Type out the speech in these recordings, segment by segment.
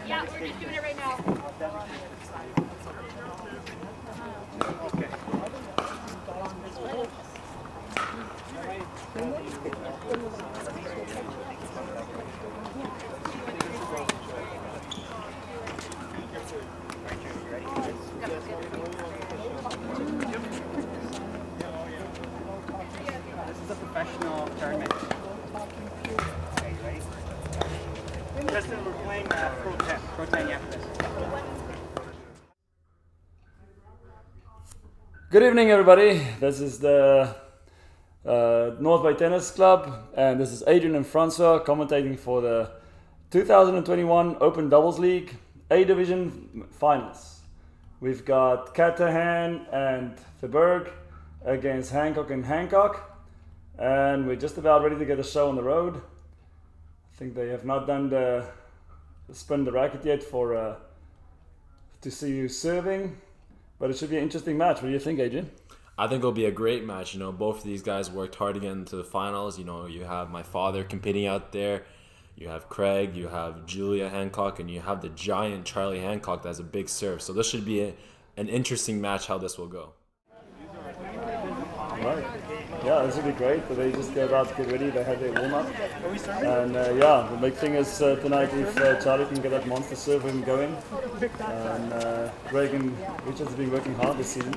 Yeah, we're just doing it right now. Okay. This is a professional tournament. Okay, you ready? Justin, we're playing Pro 10 after this. Good evening, everybody. This is the North Bay Tennis Club, and this is Adrian and Francois commentating for the 2021 Open Doubles League A Division Finals. We've got Catahan and Theberge against Hancock and Hancock, and we're just about ready to get the show on the road. I think they have not done the spin the racket yet for to see you serving, but it should be an interesting match. What do you think, Adrian? I think it'll be a great match. You know, both of these guys worked hard to get into the finals. You know, you have my father competing out there. You have Craig, you have Julia Hancock, and you have the giant Charlie Hancock that has a big serve. So this should be an interesting match how this will go. Right. Yeah, this will be great. They just go about to get ready. They have their warm-up. And yeah, the big thing is tonight if Charlie can get that monster serve and going. And Greg and Richard have been working hard this season.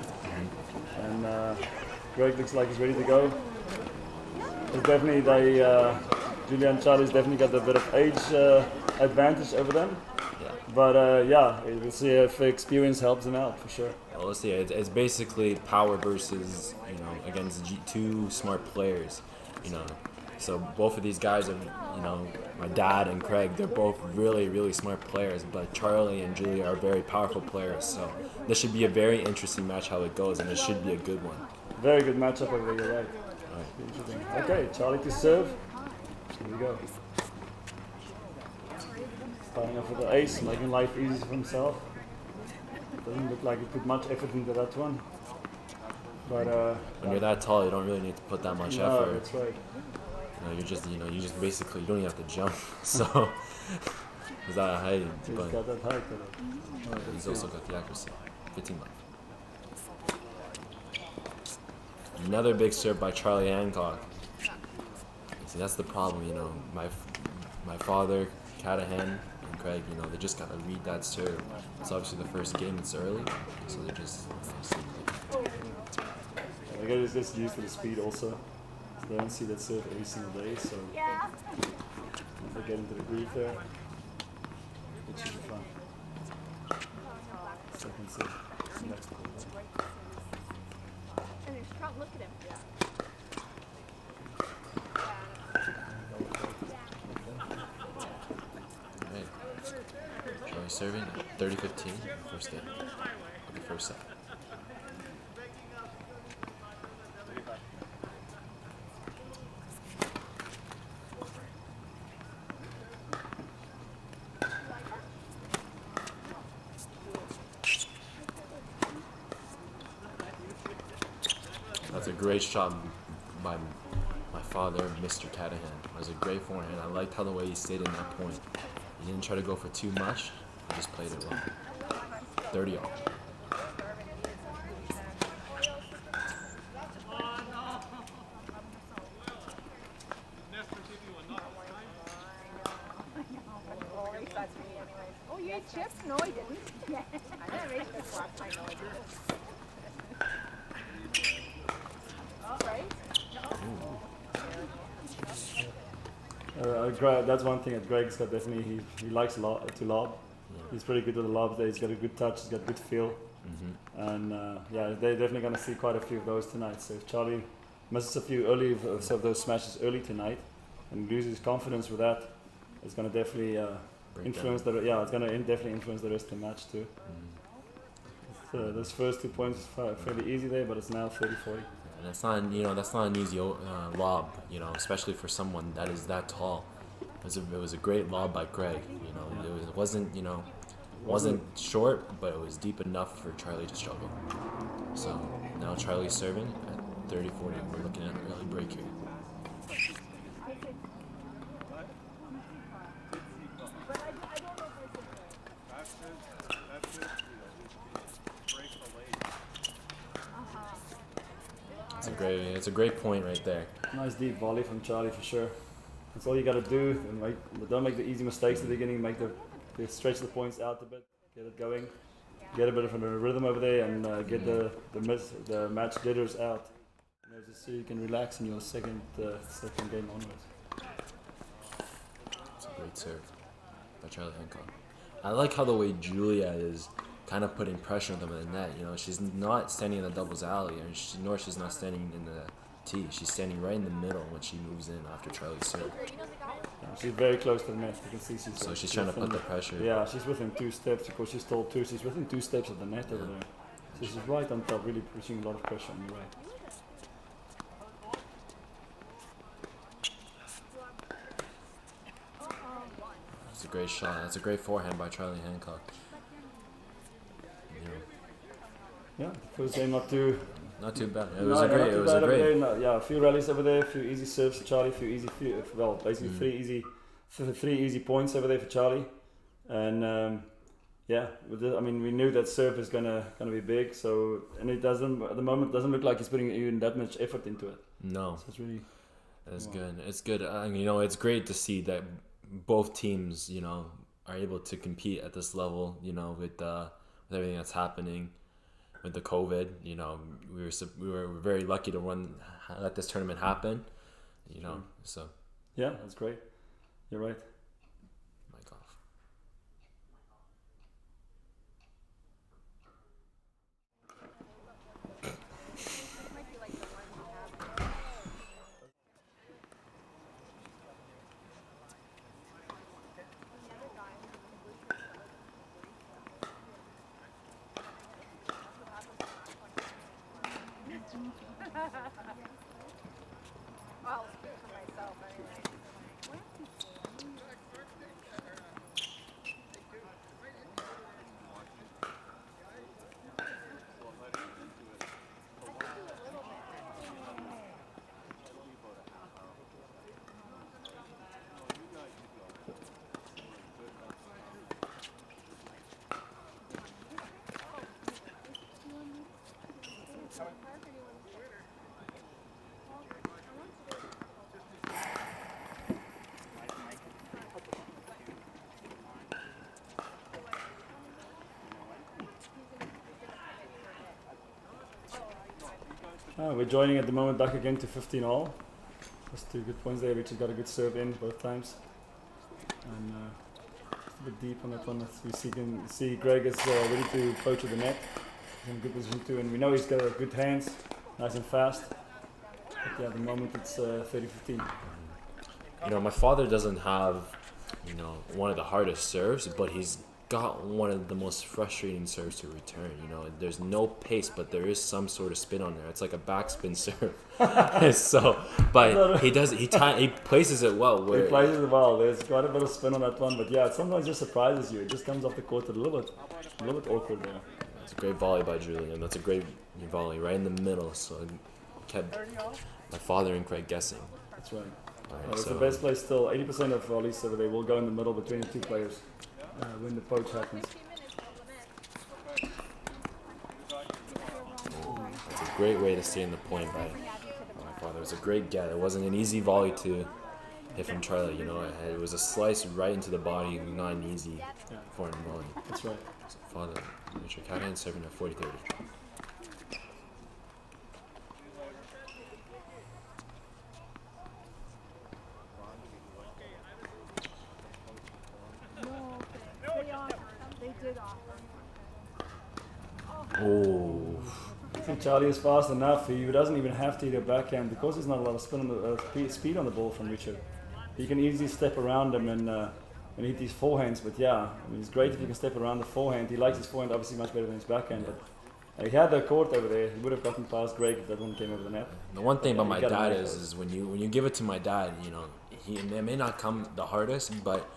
And Greg looks like he's ready to go. There's definitely Julia and Charlie's definitely got a bit of age advantage over them. Yeah. But yeah, we'll see if experience helps them out for sure. Well, let's see. It's basically power versus, against two smart players, So both of these guys are, my dad and Craig, they're both really, really smart players. But Charlie and Julia are very powerful players. So this should be a very interesting match how it goes, and it should be a good one. Very good matchup over there, you're right. Interesting. Okay, Charlie to serve. Here we go. Starting off with the ace, making life easy for himself. Doesn't look like he put much effort into that one. But when you're that tall, you don't really need to put that much effort. That's right. You just basically, you don't even have to jump. So, is that height? He's got that height. But he's also got the accuracy. 15 left. Another big serve by Charlie Hancock. See, that's the problem, My father, Catahan, and Craig, they just gotta read that serve. It's obviously the first game, it's early, so they're just. I guess it's used to the speed also. So they don't see that serve every single day, so if they get into the groove there, it should be fun. Second serve. Next ball. And there's Trump, look at him. Charlie serving 30-15, first game, the first set. a great shot by my father, Mr. Catahan. It was a great forehand. I liked how the way he stayed in that point. He didn't try to go for too much. He just played it well. 30 all. Oh, you had chips? No, I didn't. I didn't make this last time. No, I didn't. All right. That's one thing that Greg's got definitely. He likes to lob. He's pretty good with the lobs there. He's got a good touch. He's got good feel. And yeah, they're definitely going to see quite a few of those tonight. So if Charlie misses a few early of those smashes early tonight and loses confidence with that, it's going to definitely influence the definitely influence the rest of the match too. Those first 2 points is fairly easy there, but it's now 30-40. And that's not an easy lob, especially for someone that is that tall. It was a great lob by Greg. It wasn't short, but it was deep enough for Charlie to struggle. So now Charlie's serving at 30-40. We're looking at an early break here. It's a great point right there. Nice deep volley from Charlie for sure. That's all you got to do. And don't make the easy mistakes at the beginning. Stretch the points out a bit, get it going, get a bit of a rhythm over there, and get the match jitters out. Just so you can relax in your second game onwards. It's a great serve by Charlie Hancock. I like how the way Julia is kind of putting pressure on them in the net. She's not standing in the doubles alley, nor she's not standing in the tee. She's standing right in the middle when she moves in after Charlie's serve. Yeah, she's very close to the net. You can see she's trying to put the pressure. Yeah, she's within 2 steps because she's told 2. She's within 2 steps of the net over there. So she's right on top, really pushing a lot of pressure on the way. That's a great shot. That's a great forehand by Charlie Hancock. Yeah, first game not too bad. It was a great. Yeah, a few rallies over there, a few easy serves for Charlie, basically 3 easy points over there for Charlie, and we knew that serve is gonna be big. So and it doesn't at the moment look like he's putting even that much effort into it. No, so it's really. It's good. It's good. It's great to see that both teams, are able to compete at this level. With everything that's happening. With the COVID, we were very lucky to let this tournament happen, So yeah, that's great. You're right. Mic off. I'll speak for myself anyway. We're joining at the moment back again to 15 all. That's 2 good points there. Richard got a good serve in both times. And just a bit deep on that one. We can see Greg is ready to approach with the net. He's in a good position too. And we know he's got good hands, nice and fast. But yeah, at the moment it's 30-15. My father doesn't have, one of the hardest serves, but he's got one of the most frustrating serves to return. There's no pace, but there is some sort of spin on there. It's like a backspin serve. But he places it well. He places it well. There's quite a bit of spin on that one, but yeah, it sometimes just surprises you. It just comes off the court a little bit awkward there. It's a great volley by Julian. That's a great volley right in the middle. So kept my father and Craig guessing. That's right. Alright, It's so the best play still. 80% of volleys over there will go in the middle between the two players when the poach happens. that's a great way to stay in the point by my father. It was a great get. It wasn't an easy volley to hit from Charlie. You know, it was a slice right into the body, not an easy foreign volley. That's right. So father, Mr. Catahan serving at 40-30. They did offer. Oh, See, Charlie is fast enough. He doesn't even have to hit a backhand because there's not a lot of spin on the, speed on the ball from Richard. He can easily step around him and hit these forehands. But yeah, I mean, it's great if you can step around the forehand. He likes his forehand obviously much better than his backhand. But he had the court over there. He would have gotten past Greg if that one came over the net. the one thing about my You gotta dad make is, those. is when you give it to my dad, you know, it may not come the hardest, but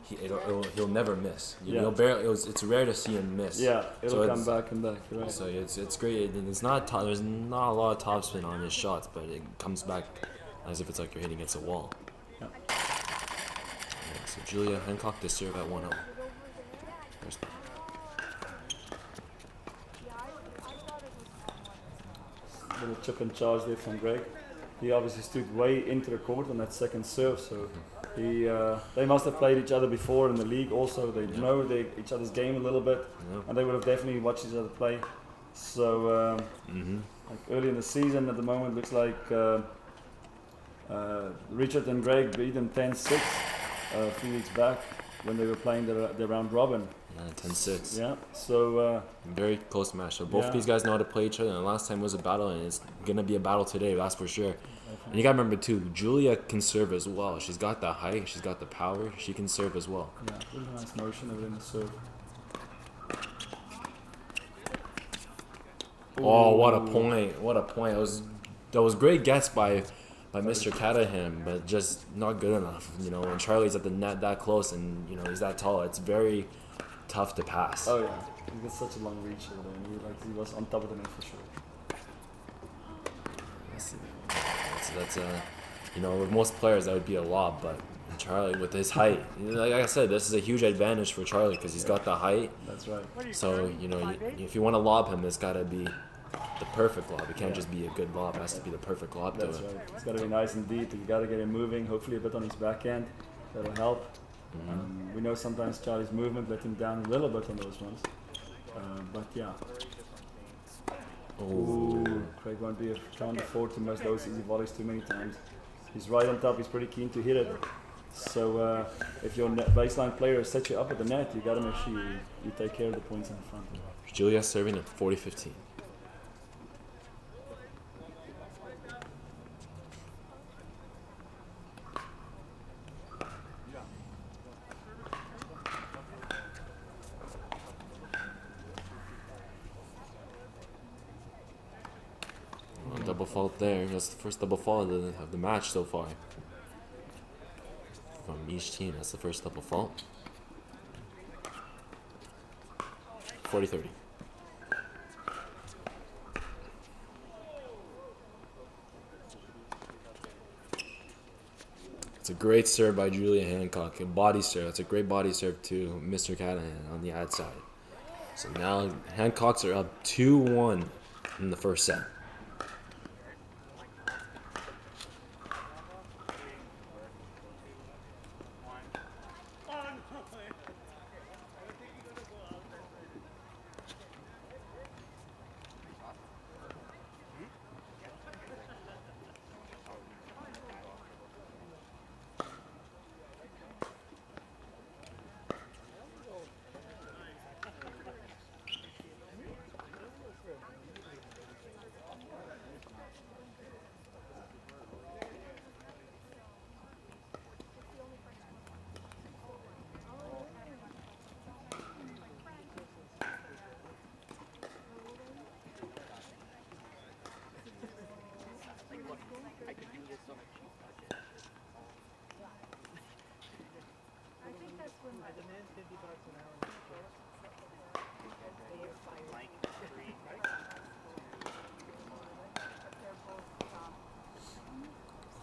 he'll never miss. Yeah. He'll barely. It's rare to see him miss. Yeah, it'll So come it's- back and back. You're right. So it's great. And it's not there's not a lot of topspin on his shots, but it comes back as if it's like you're hitting against a wall. Yeah. Yeah, so Julia Hancock to serve at 1-0. There's- Little chip and charge there from Greg. He obviously stood way into the court on that second serve, so they must have played each other before in the league. Also, they know each other's game a little bit, Yeah. and they would have definitely watched each other play. So, like early in the season, at the moment, looks like Richard and Greg beat them 10-6 a few weeks back when they were playing the round robin. Yeah, 10-6. Yeah, so Very close match. So both Yeah. of these guys know how to play each other. And the last time was a battle, and it's gonna be a battle today. That's for sure. And you gotta remember too, Julia can serve as well. She's got the height, she's got the power. She can serve as well. yeah, really nice motion over in the serve. Oh, what a point! What a point! That was great gets by Mr. Catahan, but just not good enough. You know, when Charlie's at the net that close and you know he's that tall, it's very tough to pass. Oh yeah, he got such a long reach over there. And he was on top of the net for sure. That's you know, with most players that would be a lob, but Charlie with his height, like I said, this is a huge advantage for Charlie because he's got the height. That's right. So you know, if you want to lob him, it's gotta be the perfect lob. It can't just be a good lob. It has to be the perfect lob to That's it. right. It's got to be nice and deep. You got to get him moving. Hopefully a bit on his backhand. That'll help. We know sometimes Charlie's movement let him down a little bit on those ones. But yeah. Ooh, Craig won't can't afford to miss those easy volleys too many times. He's right on top. He's pretty keen to hit it. So if your baseline player sets you up at the net, you got to make sure you take care of the points in the front. Julia serving at 40-15. Double fault there. That's the first double fault of the match so far. From each team, that's the first double fault. 40-30. It's a great serve by Julia Hancock. A body serve. That's a great body serve to Mr. Catahan on the outside. So now Hancocks are up 2-1 in the first set.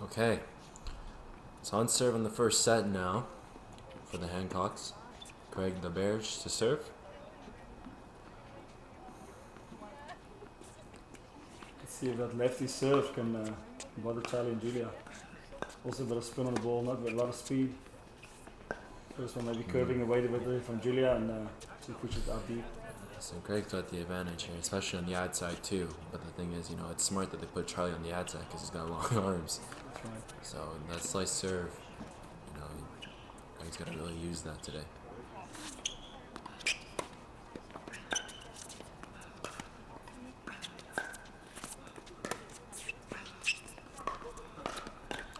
Okay. It's on serve in the first set now for the Hancocks. Craig Theberge to serve. Let's see if that lefty serve can bother Charlie and Julia. Also a bit of spin on the ball, not with a lot of speed. First one maybe curving away a bit there from Julia, and she pushes it out deep. So Craig's got the advantage here, especially on the ad side too. But the thing is, it's smart that they put Charlie on the ad side because he's got long arms. That's right. So that slice serve, Craig's got to really use that today.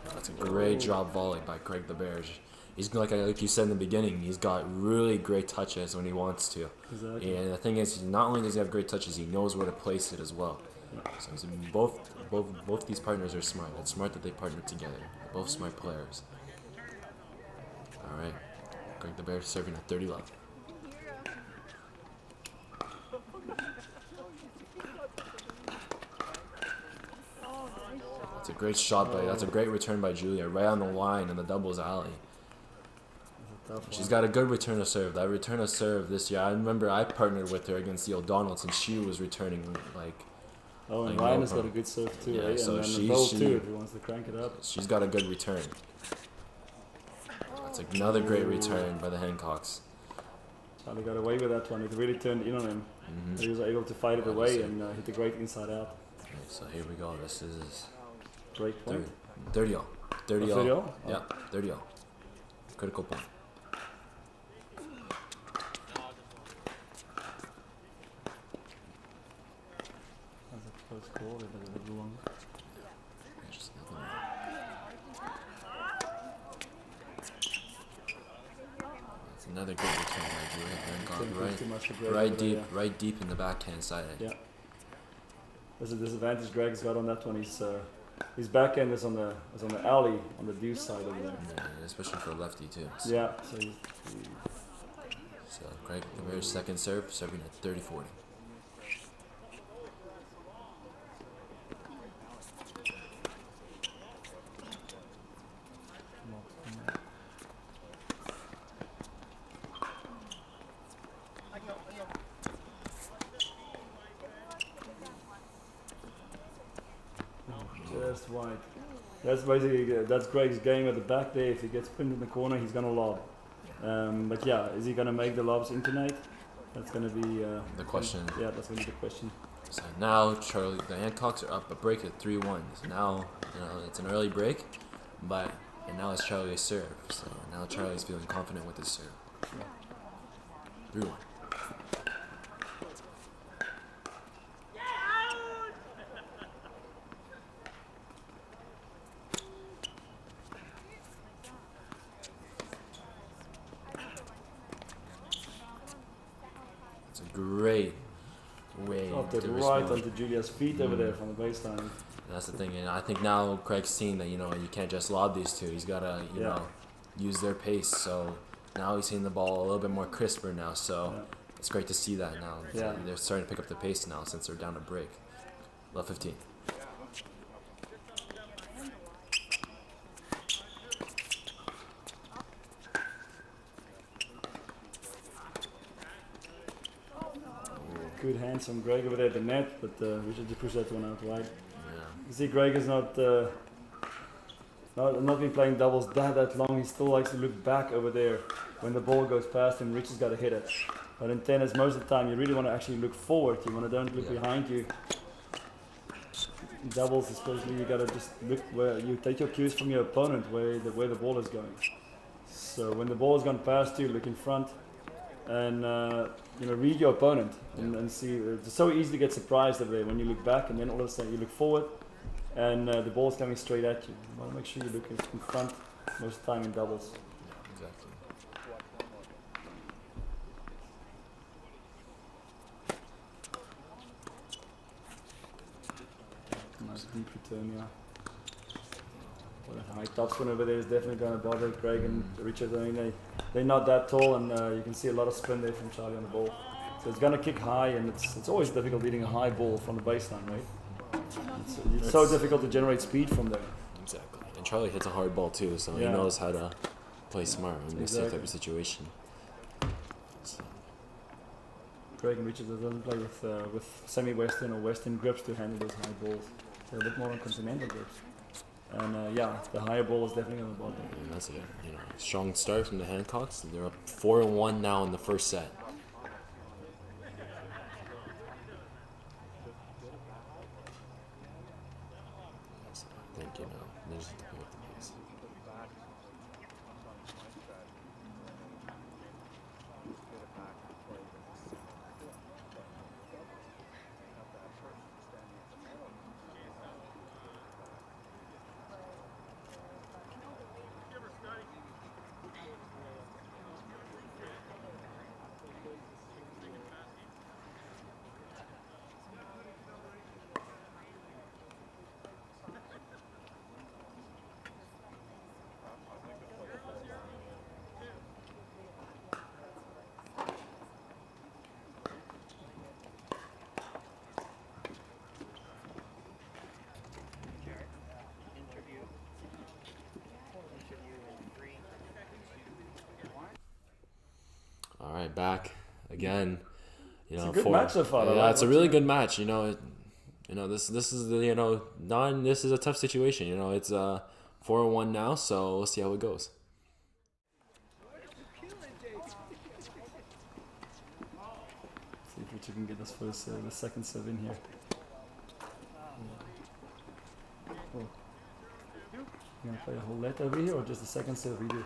That's a great drop volley by Craig Theberge. He's like you said in the beginning, he's got really great touches when he wants to. Exactly. And the thing is, not only does he have great touches, he knows where to place it as well. Yeah. So both these partners are smart. It's smart that they partnered together. They're both smart players. All right, Craig Theberge serving at 30 love. That's a great shot that's a great return by Julia, right on the line in the doubles alley. She's got a good return of serve. That return of serve this year, I remember I partnered with her against the O'Donnells, and she was returning like. Oh, and like Ryan has got a good serve too, Yeah, eh? so and then she- the ball she- too, if he wants to crank it up. She's got a good return. That's another great return by the Hancocks. Charlie got away with that one. It really turned in on him. He was able to fight it away and hit a great inside out. Okay, so here we go. This is Great point. 30 all. 30 all. 30 all? Yeah, 30 all. Critical point. That's a close call, but a bit long. Just nothing wrong. That's another good return by Julia Hancock. Didn't push too much for Greg Right over there, deep, right deep in the backhand side. Yeah. There's a disadvantage Greg's got on that one. His backhand is on the alley on the deuce side over there. Yeah, especially for a lefty too. So, Yeah, so so Craig Theberge's second serve, serving at 30-40. just wide. That's basically that's Greg's game at the back there. If he gets pinned in the corner, he's gonna lob. But yeah, is he gonna make the lobs internet? That's gonna be The question. Yeah, that's gonna be the question. So now the Hancocks are up a break at 3-1. So now it's an early break, and now it's Charlie's serve. So now Charlie's feeling confident with his serve. 3-1. It's a great way Dropped to it right respond. onto Julia's feet over there from the baseline. And that's the thing, and I think now Craig's seen that you can't just lob these two. He's gotta use their pace. So now he's seeing the ball a little bit more crisper now. So it's great to see that now. Yeah. They're starting to pick up the pace now since they're down a break. Love 15. Good hands from Greg over there at the net, but we should just push that one out wide. Yeah. You see, Greg is not been playing doubles that long. He still likes to look back over there when the ball goes past him. Rich has got to hit it. But in tennis, most of the time, you really want to actually look forward. You want to don't look behind you. In doubles, especially, you got to just look where you take your cues from your opponent, where the ball is going. So when the ball has gone past you, look in front, and read your opponent and see. It's so easy to get surprised over there when you look back, and then all of a sudden you look forward, and the ball's coming straight at you. You want to make sure you look in front most of the time in doubles. Yeah, exactly. Nice deep return, yeah. Well, a high topspin over there is definitely going to bother Craig and Richard. I mean, they're not that tall, and you can see a lot of spin there from Charlie on the ball. So it's going to kick high, and it's always difficult hitting a high ball from the baseline, right? It's so difficult to generate speed from there. Exactly. Charlie hits a hard ball too, so he Yeah. knows how to play smart in this Exactly. type of situation. So, Craig and Richards doesn't play with semi-western or western grips to handle those high balls. They're a bit more on continental grips. And yeah, the higher ball is definitely on the bottom. and that's a strong start from the Hancocks. They're up 4-1 now in the first set. So I think they just have to pick up the pace. Jared, interview. Interview in 3, 2, 1. All right, back again. It's a good match so far. Yeah, it's a really good match. This is this is a tough situation. It's 4-1 now, so we'll see how it goes. See if Richard can get this first, the second serve in here. Oh. You gonna play a whole let over here or just the second serve we do?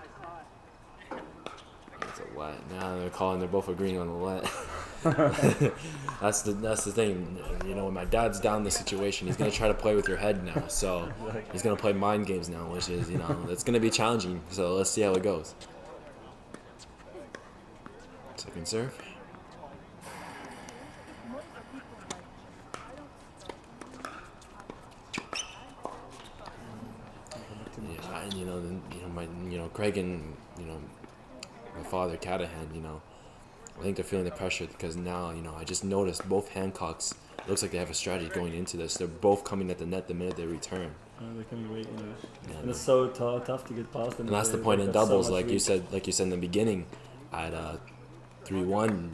It's a let. Now they're both agreeing on the let. That's the thing. When my dad's down the situation, he's gonna try to play with your head now. So he's gonna play mind games now, which is it's gonna be challenging. So let's see how it goes. Second serve. Yeah, and Craig and my father Catahan, I think they're feeling the pressure because now, I just noticed both Hancocks. Looks like they have a strategy going into this. They're both coming at the net the minute they return. They can wait, Yeah, and it's so tough to get past them. and that's the point in doubles, like you said in the beginning, at 3-1.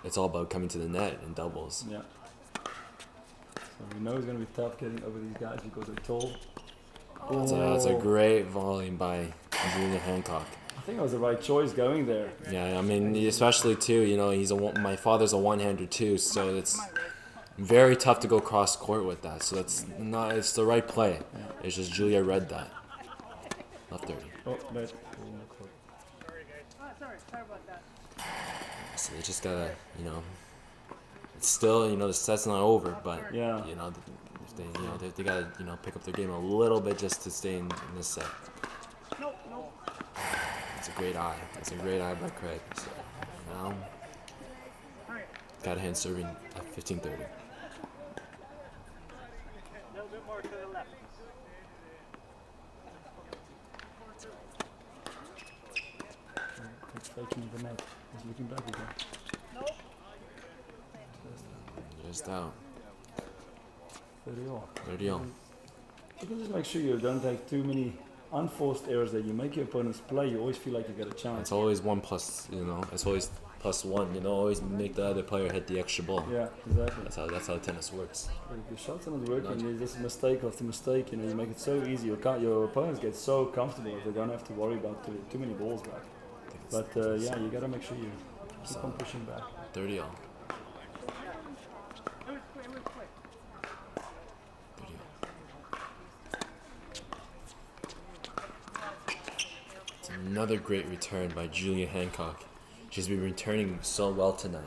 It's all about coming to the net in doubles. Yeah. So we know it's gonna be tough getting over these guys because they're tall. That's a great volume by Junior Hancock. I think it was the right choice going there. Yeah, I mean, especially too, my father's a one-hander too, so it's very tough to go cross court with that. So it's the right play. Yeah. It's just Julia read that. Left 30. Oh, but Sorry about that. So they just gotta, it's still, the set's not over, but yeah, if they gotta, pick up their game a little bit just to stay in this set. It's a great eye. It's a great eye by Craig. So now, Catahan serving at 15:30. A little bit more to the left. it's faking the net. He's looking back again. Just out. 30 all. 30 on. You can just make sure you don't take too many unforced errors that you make your opponents play. You always feel like you got a chance. It's always 1+, it's always +1, always make the other player hit the extra ball. Yeah, exactly. That's how tennis works. But if your shots are not working, you just mistake after mistake. You make it so easy. Your opponents get so comfortable that they don't have to worry about too many balls back. But yeah, you gotta make sure you keep on pushing back. 30 all. 30 all. It's another great return by Julia Hancock. She's been returning so well tonight.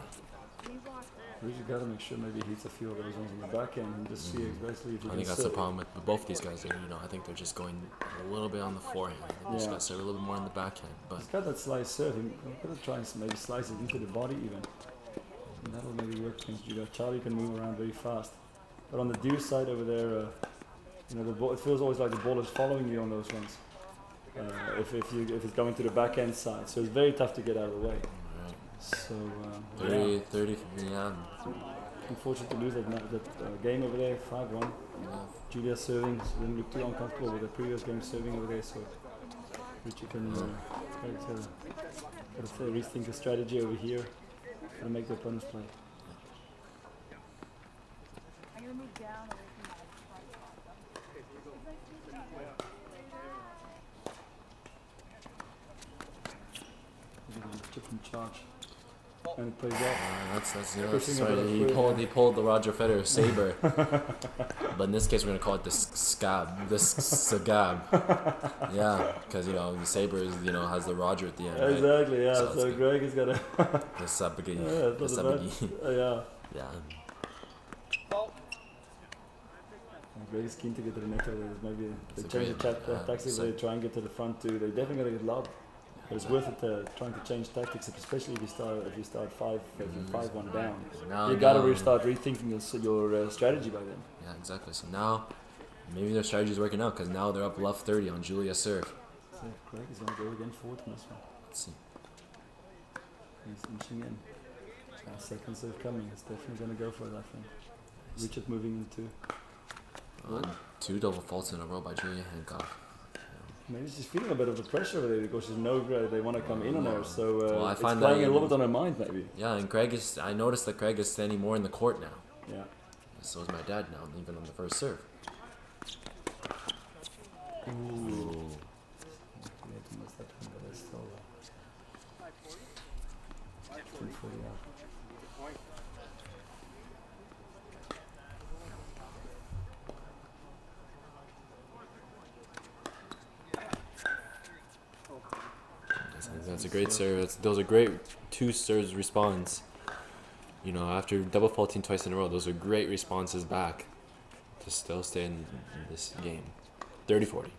We just gotta make sure maybe he hits a few of those ones on the back end and just see basically if he I can think that's the serve. problem with both these guys. I think they're just going a little bit on the forehand. I think they just got to serve a little bit more on the backhand. But He's got that slice serve. He's gonna try and maybe slice it into the body even. And that'll maybe work against Julia. Charlie can move around very fast. But on the deuce side over there, the ball, it feels always like the ball is following you on those ones. If it's going to the backhand side, so it's very tough to get out of the way. alright. So 30, 30, yeah. unfortunate to lose that game over there, 5-1. Julia serving, so didn't look too uncomfortable with the previous game serving over there, so Richard can gotta rethink the strategy over here and make the opponents play. I'm gonna move down away from that. Different charge. And it plays out. That's right. He pulled the Roger Federer saber, but in this case we're gonna call it the scab, the sagab. Yeah, because the saber is has the Roger at the end. Right? Exactly. Yeah. So Greg is gonna. The sabagi. The sabagi. Yeah. Yeah. Greg is keen to get to the net over there. Maybe they change the tactics. They try and get to the front too. They're definitely gonna get lobbed. But it's worth it trying to change tactics, especially if you start 5-1 down. You gotta start rethinking your strategy by then. Yeah, exactly. So now maybe their strategy is working out because now they're up left 30 on Julia's serve. So Craig is gonna go again forward in this one. Let's see. He's inching in. Second serve coming. It's definitely gonna go for it, I think. Richard moving into. 2 double faults in a row by Julia Hancock. Maybe she's feeling a bit of the pressure over there because she's they want to come in on her, so I it's find playing that a little bit on her mind maybe. Yeah, and I noticed that Craig is standing more in the court now. Yeah. So is my dad now, even on the first serve. Ooh. That's a great serve. Those are great 2 serves response. After double faulting twice in a row, those are great responses back to still stay in this game. 30-40.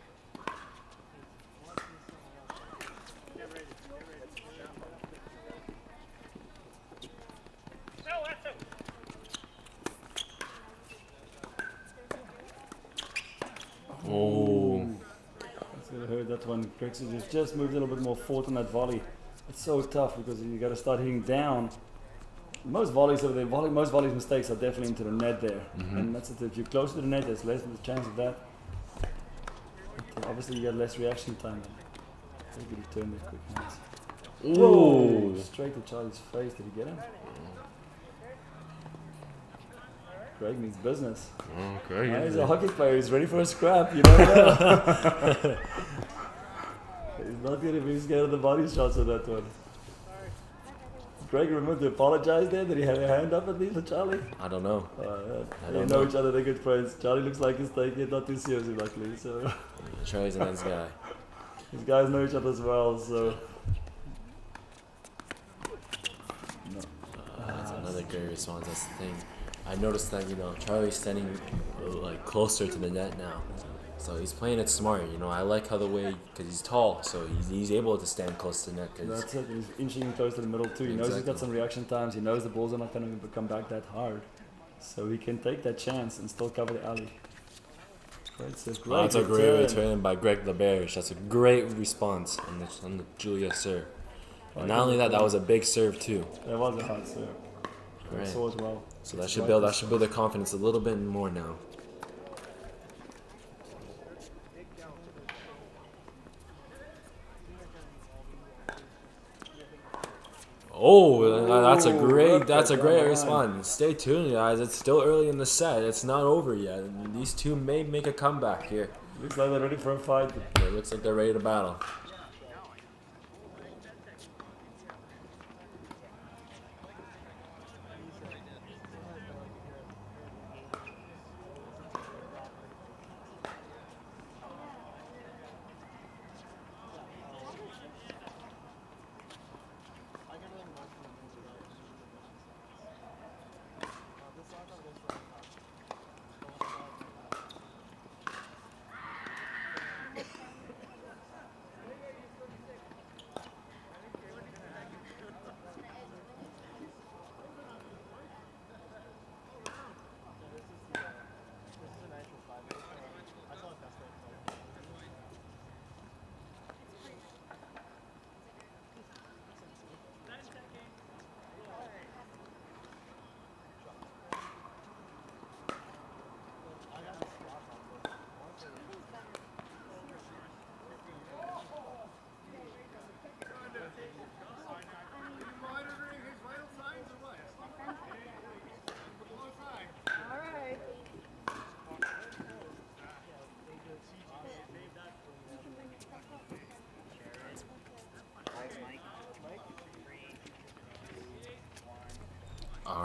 Oh. That's gonna hurt that one. Grexy just moved a little bit more forward on that volley. It's so tough because you got to start hitting down. Most volleys over there, most volleys mistakes are definitely into the net there, and that's it. If you're closer to the net, there's less of the chance of that. But obviously, you got less reaction time. So you can return with quick hands. Ooh! Straight to Charlie's face. Did he get him? Craig means business. Oh, Craig. He's a hockey player. He's ready for a scrap. You know. He's not going to be scared of the body shots of that one. Greg, remember to apologize there? Did he have a hand up at least for Charlie? I don't know. They know each other, they're good friends. Charlie looks like he's taking it not too seriously, luckily. So Charlie's a nice guy. These guys know each other as well, so. No. That's another great response. That's the thing. I noticed that Charlie's standing closer to the net now. So he's playing it smart, I like how because he's tall, so he's able to stand close to the net. That's it, he's inching close to the middle too. He knows he's got some reaction times, he knows the balls are not going to come back that hard. So he can take that chance and still cover the alley. That's a great return by Greg Theberge. That's a great response on the Julia serve. And not only that, that was a big serve too. That was a hard serve. Right. So as well. So that should build their confidence a little bit more now. Oh, that's a great response. Stay tuned, guys. It's still early in the set. It's not over yet. These two may make a comeback here. Looks like they're ready for a fight. It looks like they're ready to battle.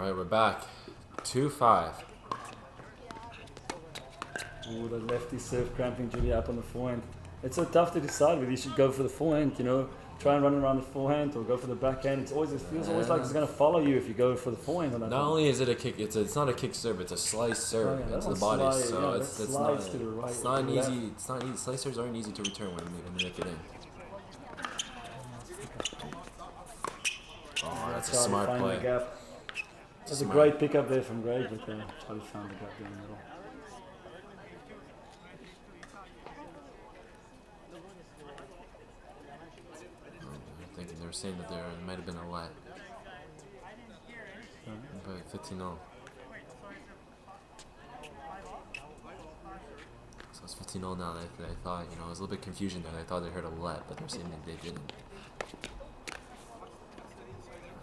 right, we're back. 2-5. Oh, the lefty serve cramping Julia up on the forehand. It's so tough to decide whether you should go for the forehand, you know, try and run around the forehand or go for the backhand. It feels always like it's going to follow you if you go for the forehand on that. Not only is it a kick, it's not a kick serve, it's a slice serve into the body. So it's not to the right. it's not easy. It's not easy. Slice serves aren't easy to return when you make it in. Oh, that's a smart play. That's a great pickup there from Greg, but Charlie found the gap there in the middle. They were saying that there might have been a let. But 15-0. So it's 15-0 now. They thought, you know, it was a little bit confusion there. They thought they heard a let, but they're saying that they didn't.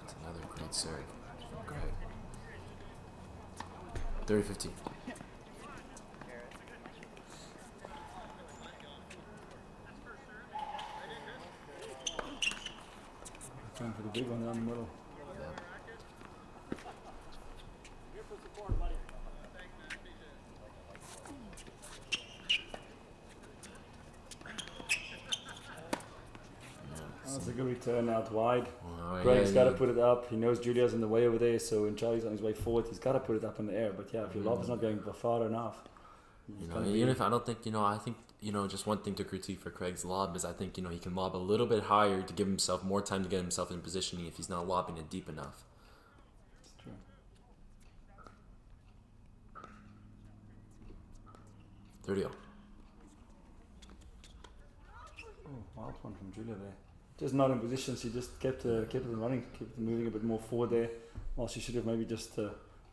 That's another great serve from Greg. 30-15. Time for the big one down the middle. That's a good return out wide. Greg's got to put it up. He knows Julia's in the way over there, so when Charlie's on his way forward, he's got to put it up in the air. But yeah, if your lob is not going far enough, you know, even if I don't think, you know, I think, you know, just one thing to critique for Craig's lob is I think, you know, he can lob a little bit higher to give himself more time to get himself in positioning if he's not lobbing it deep enough. That's true. 30. Oh, wild one from Julia there. Just not in position. She just kept it running, kept it moving a bit more forward there. While she should have maybe just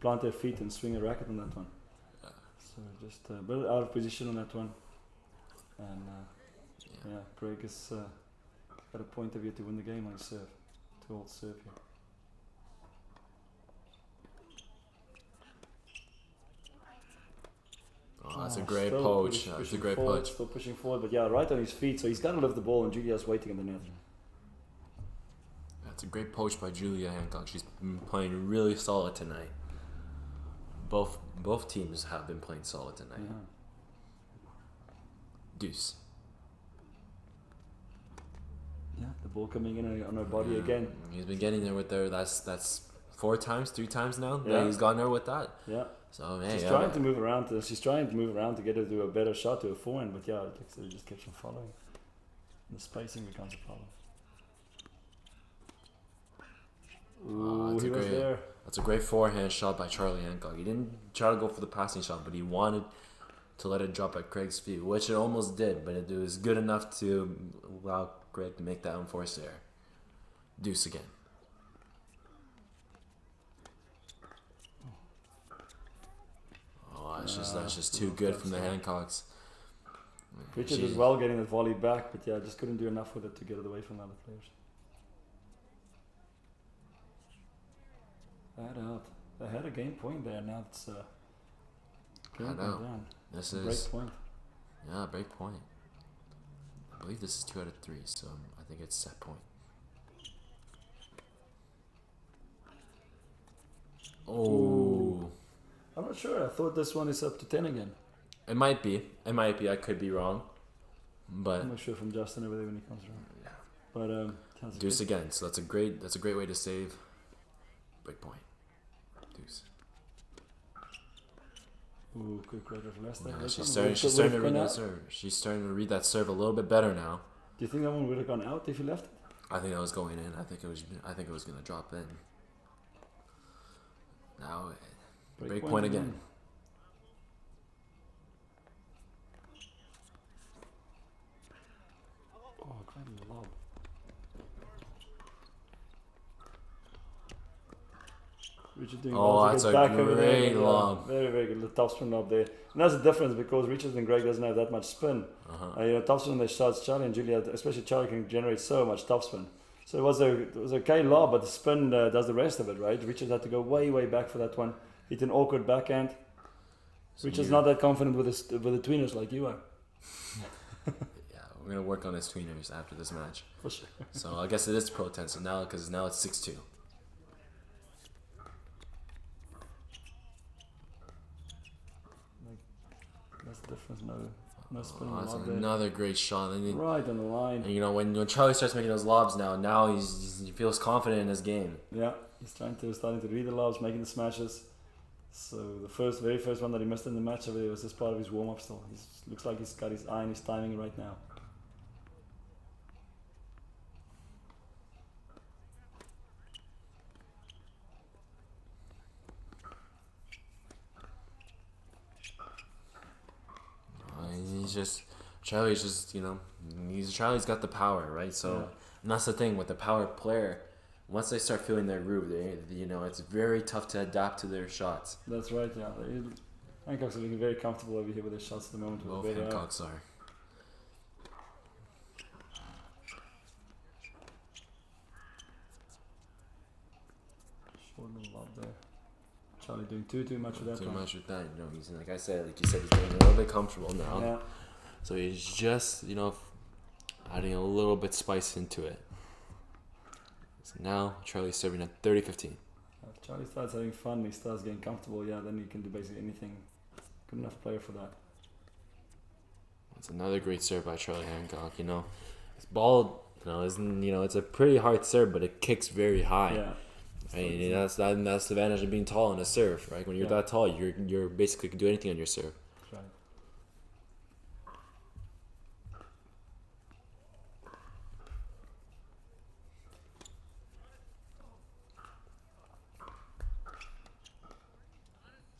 plant her feet and swing a racket on that one. So just a bit out of position on that one. And yeah, Greg has got a point of view to win the game on his serve. 2-all serve here. Oh, that's a great poach. That's a great poach. Still pushing forward, but yeah, right on his feet. So he's got to lift the ball, and Julia's waiting in the net. That's a great poach by Julia Hancock. She's been playing really solid tonight. Both teams have been playing solid tonight. Yeah. Deuce. Yeah, the ball coming in on her body again. He's been getting there with her. That's 3 times now. Yeah. He's gone there with that. Yeah. So hey, she's trying to move around. She's trying to move around to get her to a better shot to a forehand, but yeah, it just keeps on following. And the spacing becomes a problem. Ooh, he was there. That's a great forehand shot by Charlie Hancock. He didn't try to go for the passing shot, but he wanted to let it drop at Craig's feet, which it almost did, but it was good enough to allow Greg to make that unforced error. Deuce again. Oh, that's just too good from the Hancocks. Richard was well getting the volley back, but yeah, just couldn't do enough with it to get it away from the other players. That out. They had a game point there. Now it's going down. This is break point. Yeah, break point. I believe this is 2 out of 3, so I think it's set point. Oh. I'm not sure. I thought this one is up to 10 again. It might be. I could be wrong. But I'm not sure from Justin over there when he comes around. Yeah. But deuce again. So that's a great way to save. Break point. Deuce. Ooh, quick right of last yeah, she's starting to read that serve. She's starting to read that serve a little bit better now. Do you think that one would have gone out if you left it? I think that was going in. I think it was gonna drop in. Now break point again. Oh, great lob. Richard doing well that's to a get back over there. great lob. Very, very good. The topspin lob there. And that's the difference because Richard and Greg doesn't have that much spin. Topspin their shots, Charlie and Julia, especially Charlie, can generate so much topspin. So it was a okay lob, but the spin does the rest of it, right? Richard had to go way, way back for that one. Hit an awkward backhand. So Richard's not that confident with the tweeners like you are. Yeah, we're gonna work on his tweeners after this match. For sure. So I guess it is Pro 10. So now, because now it's 6-2. No spinning Oh, that's lob there. another great shot. And, Right on the line. and, you know, when Charlie starts making those lobs now he feels confident in his game. Yeah, he's starting to read the lobs, making the smashes. So the very first one that he missed in the match over there was just part of his warm up still. He looks like he's got his eye on his timing right now. Charlie's just, you know, Charlie's got the power, right? So, Yeah. and that's the thing with the power player. Once they start feeling their groove, you know, it's very tough to adapt to their shots. That's right, yeah. Hancock's are looking very comfortable over here with their shots at the moment. Both With Hancocks are. short little lob there. Charlie doing too much with that Too one. much with that. You know, he's like I said, like you said, he's getting a little bit comfortable now. Yeah. So he's just, you know, adding a little bit spice into it. So now Charlie's serving at 30-15. If Charlie starts having fun, he starts getting comfortable, yeah, then he can do basically anything. Good enough player for that. It's another great serve by Charlie Hancock. You know, his ball, it's a pretty hard serve, but it kicks very high. Yeah. Right? That's the advantage of being tall in a serve, right? When you're Yeah. that tall, you're basically can do anything on your serve. That's right.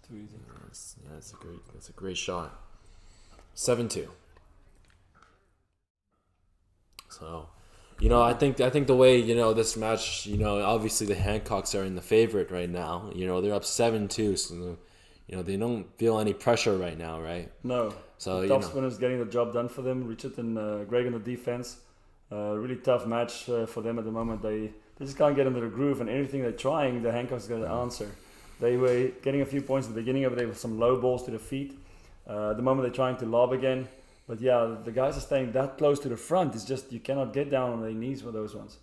Too easy. That's a great shot. 7-2. So, you know, I think the way, you know, this match, you know, obviously the Hancocks are in the favorite right now. You know, they're up 7-2, so, you know, they don't feel any pressure right now, right? No. So, the top spinners getting the job done for them. Richard and Greg on the defense. Really tough match for them at the moment. They just can't get into the groove, and anything they're trying, the Hancocks got to answer. They were getting a few points at the beginning of it with some low balls to the feet. At the moment they're trying to lob again. But yeah, the guys are staying that close to the front. It's just you cannot get down on their knees with those ones.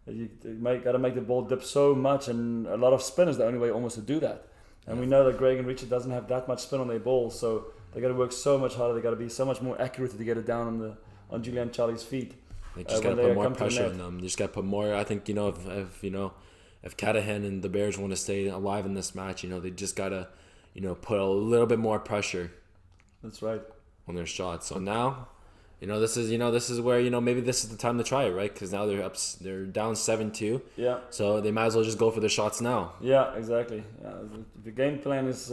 You got to make the ball dip so much, and a lot of spinners the only way almost to do that. And we know that Greg and Richard doesn't have that much spin on their balls, so they got to work so much harder. They got to be so much more accurate to get it down on Julian Charlie's feet. They just got to put more pressure on them. They just got to put more. I think, you know, if Catahan and the Bears want to stay alive in this match, you know, they just got to, you know, put a little bit more pressure. That's right. On their shots. So now, this is where, maybe this is the time to try it, right? Because now they're down 7-2. Yeah. So they might as well just go for their shots now. Yeah, exactly. Yeah, if the game plan is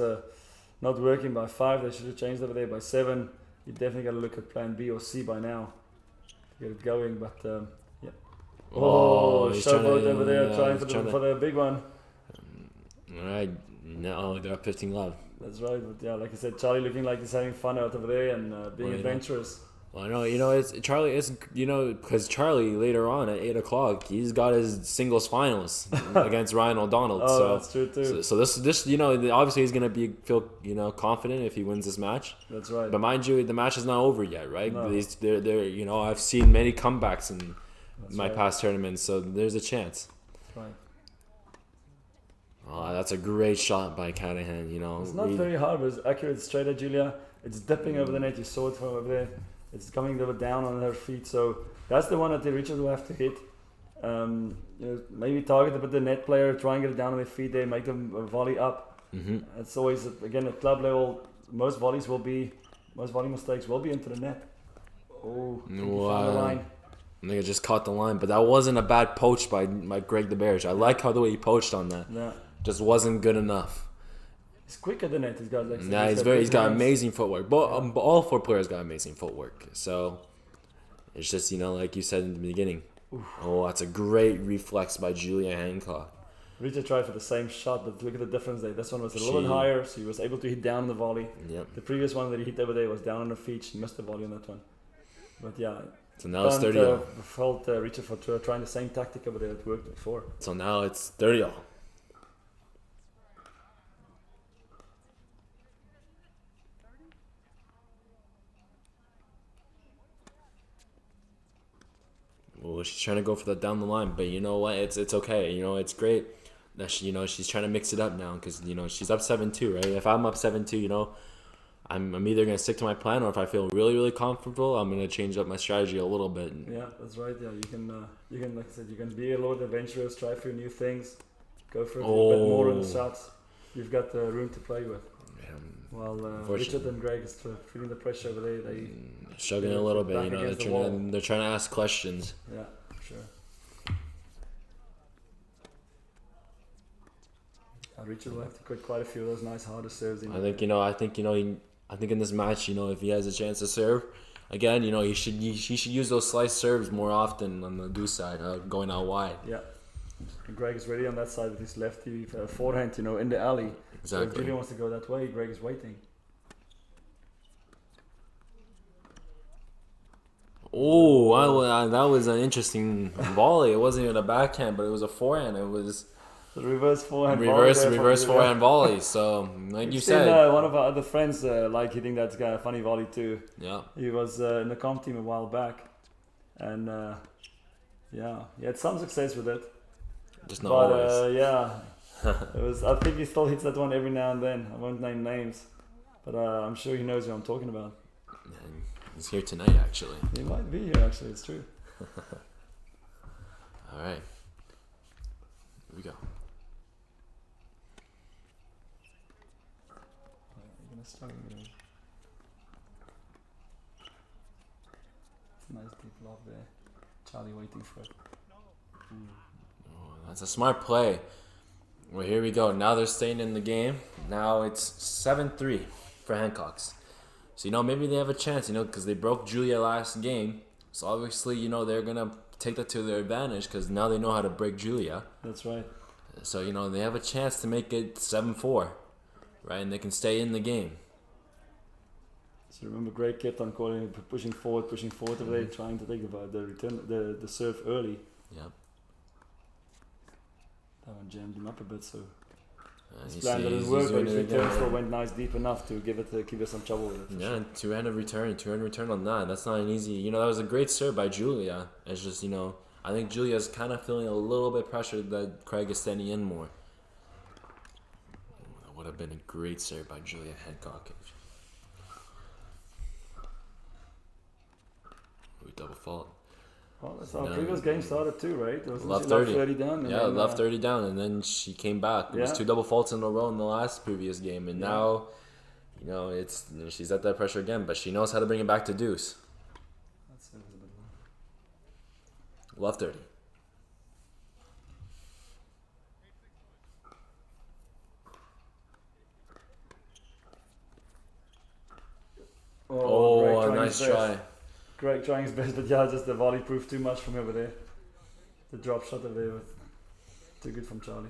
not working by 5, they should have changed over there by 7. You definitely got to look at plan B or C by now to get it going. But yeah. Showboat over there trying for the big one. All right. No, they're up 15-love. That's right, but yeah, like I said, Charlie looking like he's having fun out over there and being adventurous. Well, I know, it's Charlie. It's because Charlie later on at 8:00, he's got his singles finals against Ryan O'Donnell. Oh, so that's true too. So this obviously he's gonna feel confident if he wins this match. That's right. But mind you, the match is not over yet, right? No. They're I've seen many comebacks in my right. past tournaments, so there's a chance. That's right. Oh, that's a great shot by Catahan, It's not very hard, but it's accurate straight at Julia. It's dipping over the net. You saw it from over there. It's coming down on her feet. So that's the one that the Richard will have to hit. Maybe target a bit the net player, try and get it down on their feet there, make them volley up. Mm-hmm. It's always, again, at club level, most volley mistakes will be into the net. Oh, he found the line. I think I just caught the line, but that wasn't a bad poach by Greg Theberge. I like how the way he poached on that. Yeah. Just wasn't good enough. He's quick at the net. He's got He's got amazing footwork. But all 4 players got amazing footwork. So it's just like you said in the beginning. Oof. Oh, that's a great reflex by Julia Hancock. Richard tried for the same shot, but look at the difference there. This one was a little bit higher, so he was able to hit down the volley. Yep. The previous one that he hit over there was down on her feet. She missed the volley on that one. But yeah. So now it's 30-all. Fault Richard for trying the same tactic over there that worked before. So now it's 30-all. Well, she's trying to go for that down the line, but you know what? It's okay. It's great that she's trying to mix it up now because she's up 7-2, right? If I'm up 7-2, I'm either gonna stick to my plan, or if I feel really really comfortable, I'm gonna change up my strategy a little bit. Yeah, that's right. Yeah, you can like I said, you can be a little bit adventurous, try for new things, go for a little bit more in the shots. You've got the room to play with. While Richard and Greg is feeling the pressure over there, they struggling a little bit. back You know, against the wall. they're trying to ask questions. Yeah, sure. Richard will have to quit quite a few of those nice harder serves. I think in this match, if he has a chance to serve again, he should use those slice serves more often on the deuce side, going out wide. Yeah. And Greg is ready on that side with his lefty forehand, in the alley. Exactly. So if Julian wants to go that way, Greg is waiting. Oh, that was an interesting volley. It wasn't even a backhand, but it was a forehand. It was the reverse forehand reverse forehand volley. So, like you said, one of our other friends like hitting that guy, funny volley too. Yeah. He was in the comp team a while back, and he had some success with it. Just not always. It was. I think he still hits that one every now and then. I won't name names, but I'm sure he knows who I'm talking about. And he's here tonight, actually. He might be here, actually. It's true. All right. Here we go. You're gonna struggle with it. Nice deep lob there. Charlie waiting for it. Oh, that's a smart play. Well, here we go. Now they're staying in the game. Now it's 7-3 for Hancocks. So, maybe they have a chance, because they broke Julia last game. So, obviously, they're going to take that to their advantage because now they know how to break Julia. That's right. So, they have a chance to make it 7-4, right? And they can stay in the game. So, remember, Greg kept on calling, pushing forward over there, trying to take the return, the serve early. Yeah. That one jammed him up a bit, so his You plan see, didn't he's work, but doing his it return again. still went nice deep enough to give us some trouble with it. Yeah, Sure. and two-handed return on that. That's not an easy. That was a great serve by Julia. It's just, I think Julia's kind of feeling a little bit pressured that Craig is standing in more. That would have been a great serve by Julia Hancock. We double fault. Well, that's how previous game started too, right? It was Left 30 down. Yeah, left 30 down, and then she came back. It was 2 double faults in a row in the last previous game, and now, it's she's at that pressure again, but she knows how to bring it back to deuce. That's a bit Left 30. Greg nice trying his try. best. Greg trying his best, but just the volley proved too much from over there. The drop shot over there was too good from Charlie.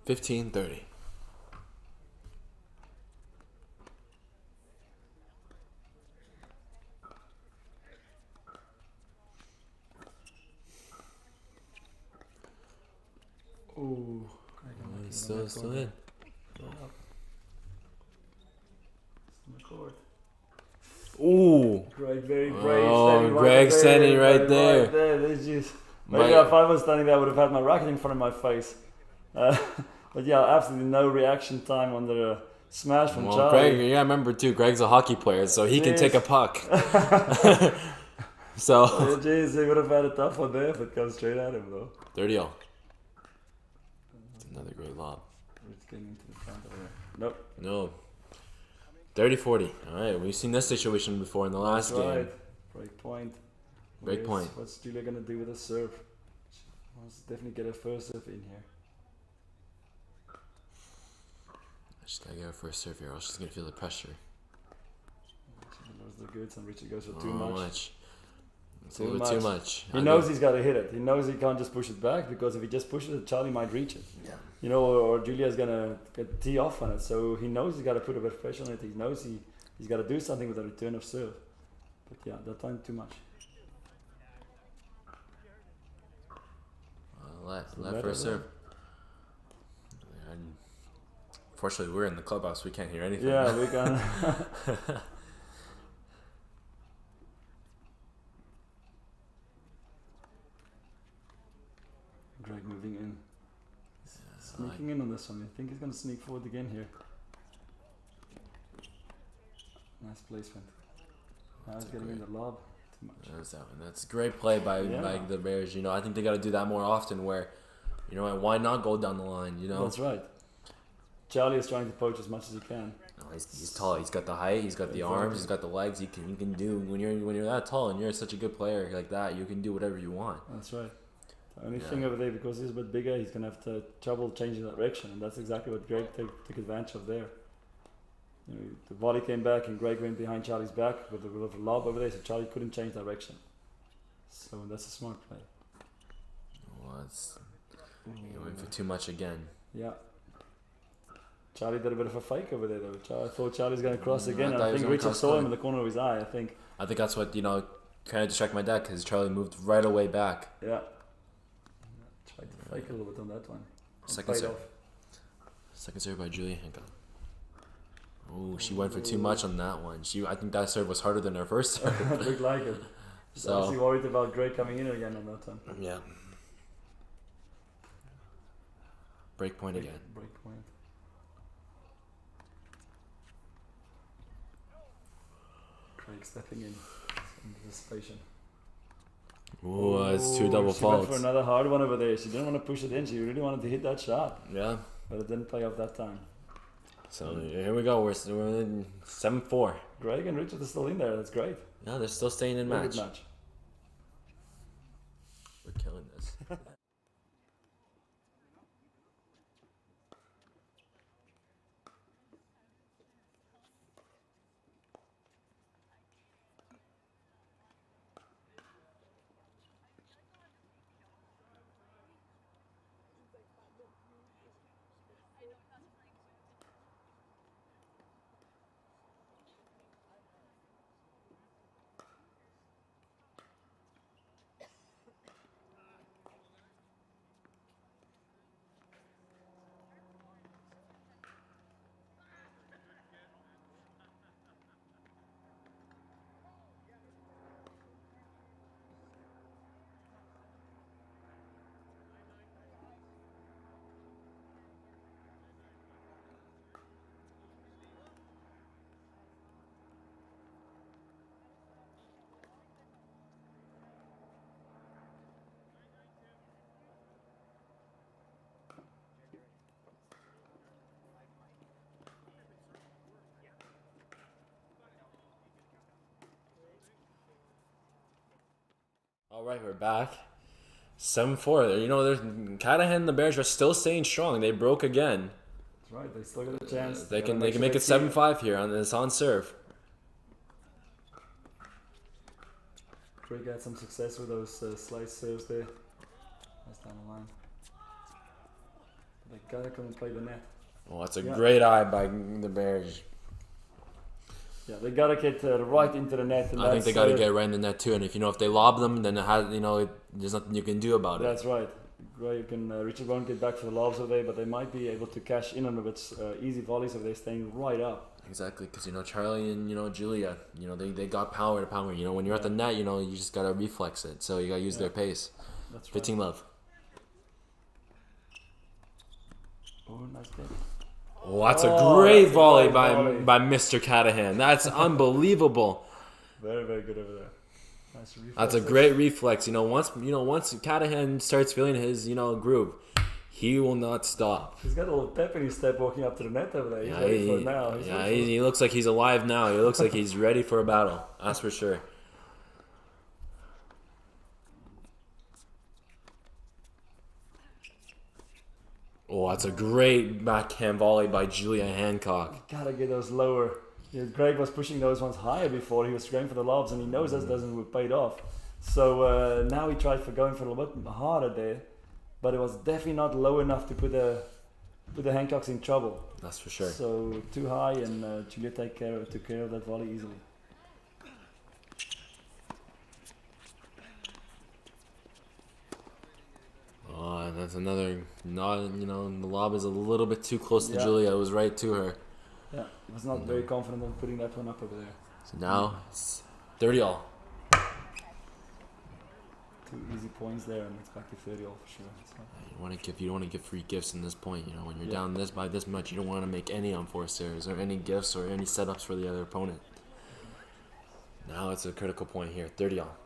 $15-30. Ooh. Still in. Ooh. Greg, very brave. Oh, Greg standing right there. Right there. Maybe if I was standing there, I would have had my racket in front of my face. But yeah, absolutely no reaction time on the smash from Charlie. Greg, yeah, I remember too. Greg's a hockey player, so he can take a puck. So. Jeez, he would have had a tough one there if it goes straight at him though. 30-0. Another great lob. It's getting into the front over there. Nope. No. 30-40. All right, we've seen this situation before in the last game. Right. Break point. What's Julia gonna do with a serve? She wants to definitely get her first serve in here. She's gotta get her first serve here, or she's gonna feel the pressure. She knows the goods, and Richard goes for too much. Too much. He knows he's got to hit it. He knows he can't just push it back, because if he just pushes it, Charlie might reach it. Yeah. Or Julia's gonna get tee off on it. So he knows he's got to put a bit of pressure on it. He knows he's got to do something with the return of serve. But yeah, that time too much. Left first serve. Unfortunately, we're in the clubhouse. We can't hear anything. Yeah, we can. this one. I think he's going to sneak forward again here. Nice placement. Now he's getting in the lob. Too much. There's that one. That's a great play by the Bears. You know, I think they got to do that more often. Where, you know, why not go down the line? You know. That's right. Charlie is trying to poach as much as he can. No, he's tall. He's got the height. He's got the arms. He's got the legs. You can do when you're that tall and you're such a good player like that. You can do whatever you want. That's right. The only thing over there, because he's a bit bigger, he's gonna have trouble changing direction, and that's exactly what Greg took advantage of there. You know, the volley came back and Greg went behind Charlie's back with a lob over there, so Charlie couldn't change direction. So that's a smart play. Well, he went for too much again. Yeah. Charlie did a bit of a fake over there though. I thought Charlie's going to cross again, and I think Richard saw him in the corner of his eye, I think. I think that's what, you know, kind of distracted my dad because Charlie moved right away back. Yeah. Tried to fake a little bit on that one. Second serve by Julia Hancock. Oh, she went for too much on that one. I think that serve was harder than her first serve. Looked like it. So obviously worried about Greg coming in again on that one. Yeah. Break point again. Break point. Craig stepping in. Some anticipation. Oh, it's two double she faults. went for another hard one over there. She didn't want to push it in. She really wanted to hit that shot. Yeah. But it didn't play off that time. So here we go. We're in 7-4. Greg and Richard are still in there. That's great. Yeah, they're still staying in match. Good match. We're killing this. All right, we're back. 7-4. You know, there's Catahan and the Bears are still staying strong. They broke again. That's right. They still got a chance. They can make it 7-5 here on this on serve. Greg had some success with those slice serves there. That's down the line. They gotta come and play the net. Oh, that's a great eye by the Bears. Yeah, they gotta get right into the net. And I think they gotta get right in the net too. And if they lob them, then there's nothing you can do about it. That's right. Greg and Richard won't get back for the lobs over there, but they might be able to cash in on its easy volleys if they're staying right up. Exactly, because Charlie and Julia, they got power to power. When you're at the net, you just gotta reflex it. So you gotta use their pace. That's right. 15 love. Oh, nice game. Oh, that's a great volley by Mr. Catahan. That's unbelievable. Very, very good over there. Nice reflex. That's a great reflex. Once Catahan starts feeling his groove, he will not stop. He's got a little pep in his step walking up to the net over there. He's ready for it now. He looks like he's alive now. He looks like he's ready for a battle. That's for sure. Oh, that's a great backhand volley by Julia Hancock. Gotta get those lower. Greg was pushing those ones higher before. He was going for the lobs, and he knows that doesn't pay off. So now he tried for going for a little bit harder there, but it was definitely not low enough to put the Hancocks in trouble. That's for sure. So too high, and Julia took care of that volley easily. Oh, and that's another. The lob is a little bit too close to Julia. It was right to her. Yeah, I was not very confident on putting that one up over there. So now it's 30 all. 2 easy points there, and it's back to 30 all for sure. So. You don't want to give free gifts in this point. You know, when you're Yeah. down this by this much, you don't want to make any unforced errors or any gifts or any setups for the other opponent. Now it's a critical point here. 30 all.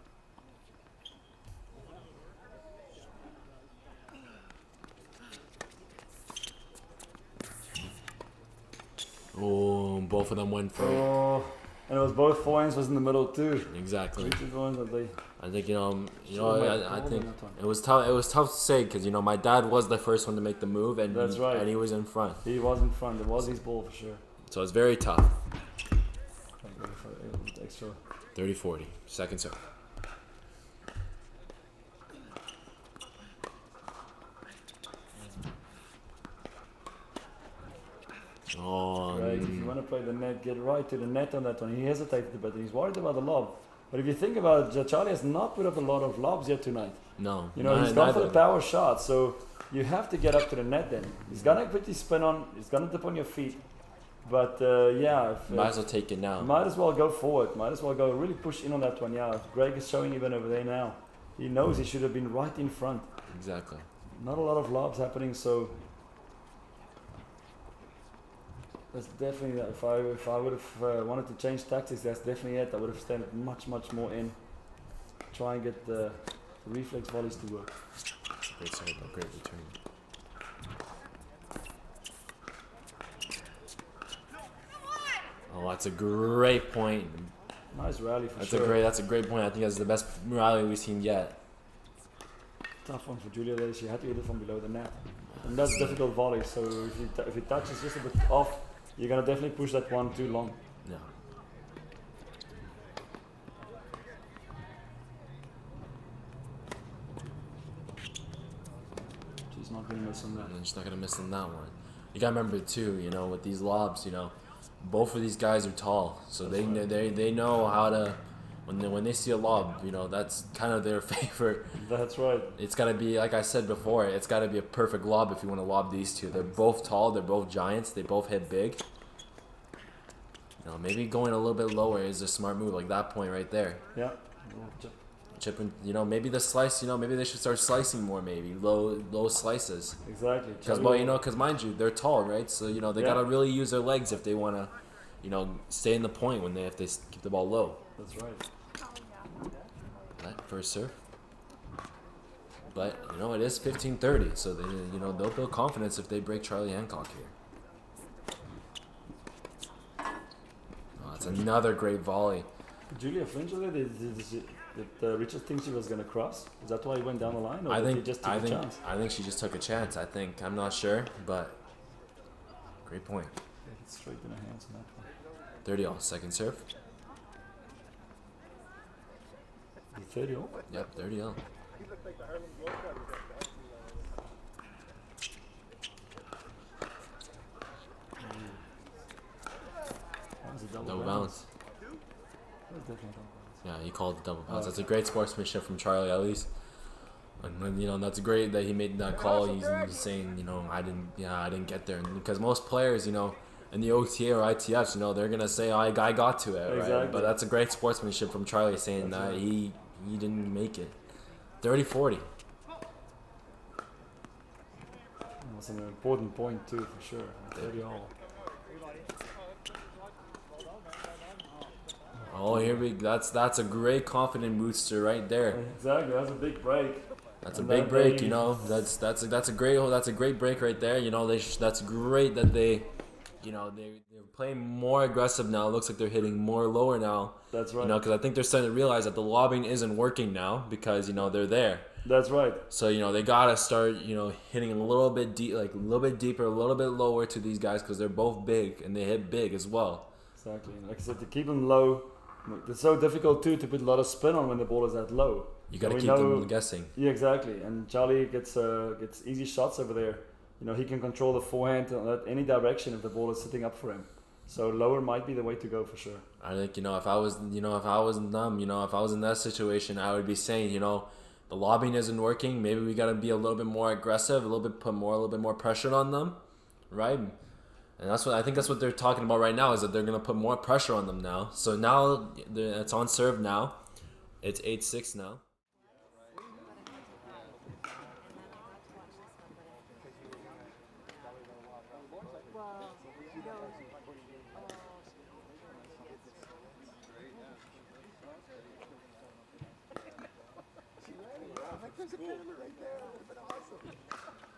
Oh, both of them went for it. Oh, and it was both forehands was in the middle too. Exactly. 3 forehands that they. I think I think that one. it was tough. It was tough to say because my dad was the first one to make the move, and That's right. and he was in front. He was in front. It was his ball for sure. So it's very tough. Extra. 30-40. Second serve. Oh, Right. If you want to play the net, get right to the net on that one. He hesitated a bit. He's worried about the lob. But if you think about it, Charlie has not put up a lot of lobs yet tonight. no. You know, he's gone for the power shot, so you have to get up to the net then. He's gonna put his spin on, he's gonna dip on your feet. But yeah, if, Might as well take it now. might as well go forward. Might as well go really push in on that one. Yeah, if Greg is showing even over there now. He knows he should have been right in front. Exactly. Not a lot of lobs happening, so that's definitely if I would have wanted to change tactics, that's definitely it. I would have stayed much more in. Try and get the reflex volleys to work. Great serve, a great return. Oh, that's a great point. Nice rally for That's sure. That's a great point. I think that's the best rally we've seen yet. Tough one for Julia there. She had to hit it from below the net, and that's difficult volley. So if it touches just a bit off, you're gonna definitely push that one too long. No. She's not gonna miss on that. And she's not gonna miss on that one. You gotta remember too, with these lobs, both of these guys are tall, so they know how to. When they see a lob, that's kind of their favorite. That's right. It's gotta be, like I said before, it's gotta be a perfect lob if you want to lob these two. They're both tall, they're both giants, they both hit big. Maybe going a little bit lower is a smart move, like that point right there. Yeah. Chipping, maybe the slice, maybe they should start slicing more, maybe low slices. Exactly. Because mind you, they're tall, right? So they Yeah. gotta really use their legs if they wanna, stay in the point when if they keep the ball low. That's right. That first serve. But it is 15-30, so they they'll build confidence if they break Charlie Hancock here. Oh, it's another great volley. Julia flinched with it. Did Richard think she was gonna cross? Is that why he went down the line, or I did think he just take a chance? I think she just took a chance. I'm not sure, but great point. Yeah, it's straight in her hands on that one. 30 all, second serve. The 30 all. Yep, 30 all. That was a Double bounce. That was definitely a double bounce. Yeah, he called it double bounce. That's a great sportsmanship from Charlie, at least. And that's great that he made that call. He's saying, I didn't get there, because most players, in the OTA or ITFs, they're gonna say, I got to it, right? Exactly. But that's a great sportsmanship from Charlie, saying That's that right. he didn't make it. 30-40. That's an important point too, for sure. 30 all. Oh, here we go. That's a great confident booster right there. Exactly. That's a big break. That's a And big then break, they- That's a great break right there. That's great that they're playing more aggressive now. It looks like they're hitting more lower now. That's right. Because I think they're starting to realize that the lobbing isn't working now because they're there. That's right. So they gotta start hitting a little bit deep, like a little bit deeper, a little bit lower to these guys because they're both big and they hit big as well. Exactly. Like I said, to keep them low, it's so difficult too to put a lot of spin on when the ball is that low. You gotta we keep know- them guessing. Yeah, exactly. And Charlie gets easy shots over there. He can control the forehand in any direction if the ball is sitting up for him. So lower might be the way to go for sure. I think if I was if I was in that situation, I would be saying the lobbing isn't working. Maybe we gotta be a little bit more aggressive, a little bit more pressure on them, right? And I think that's what they're talking about right now, is that they're gonna put more pressure on them now. So now it's on serve now. It's 8-6 now. Like, there's a camera right there. That would have been awesome.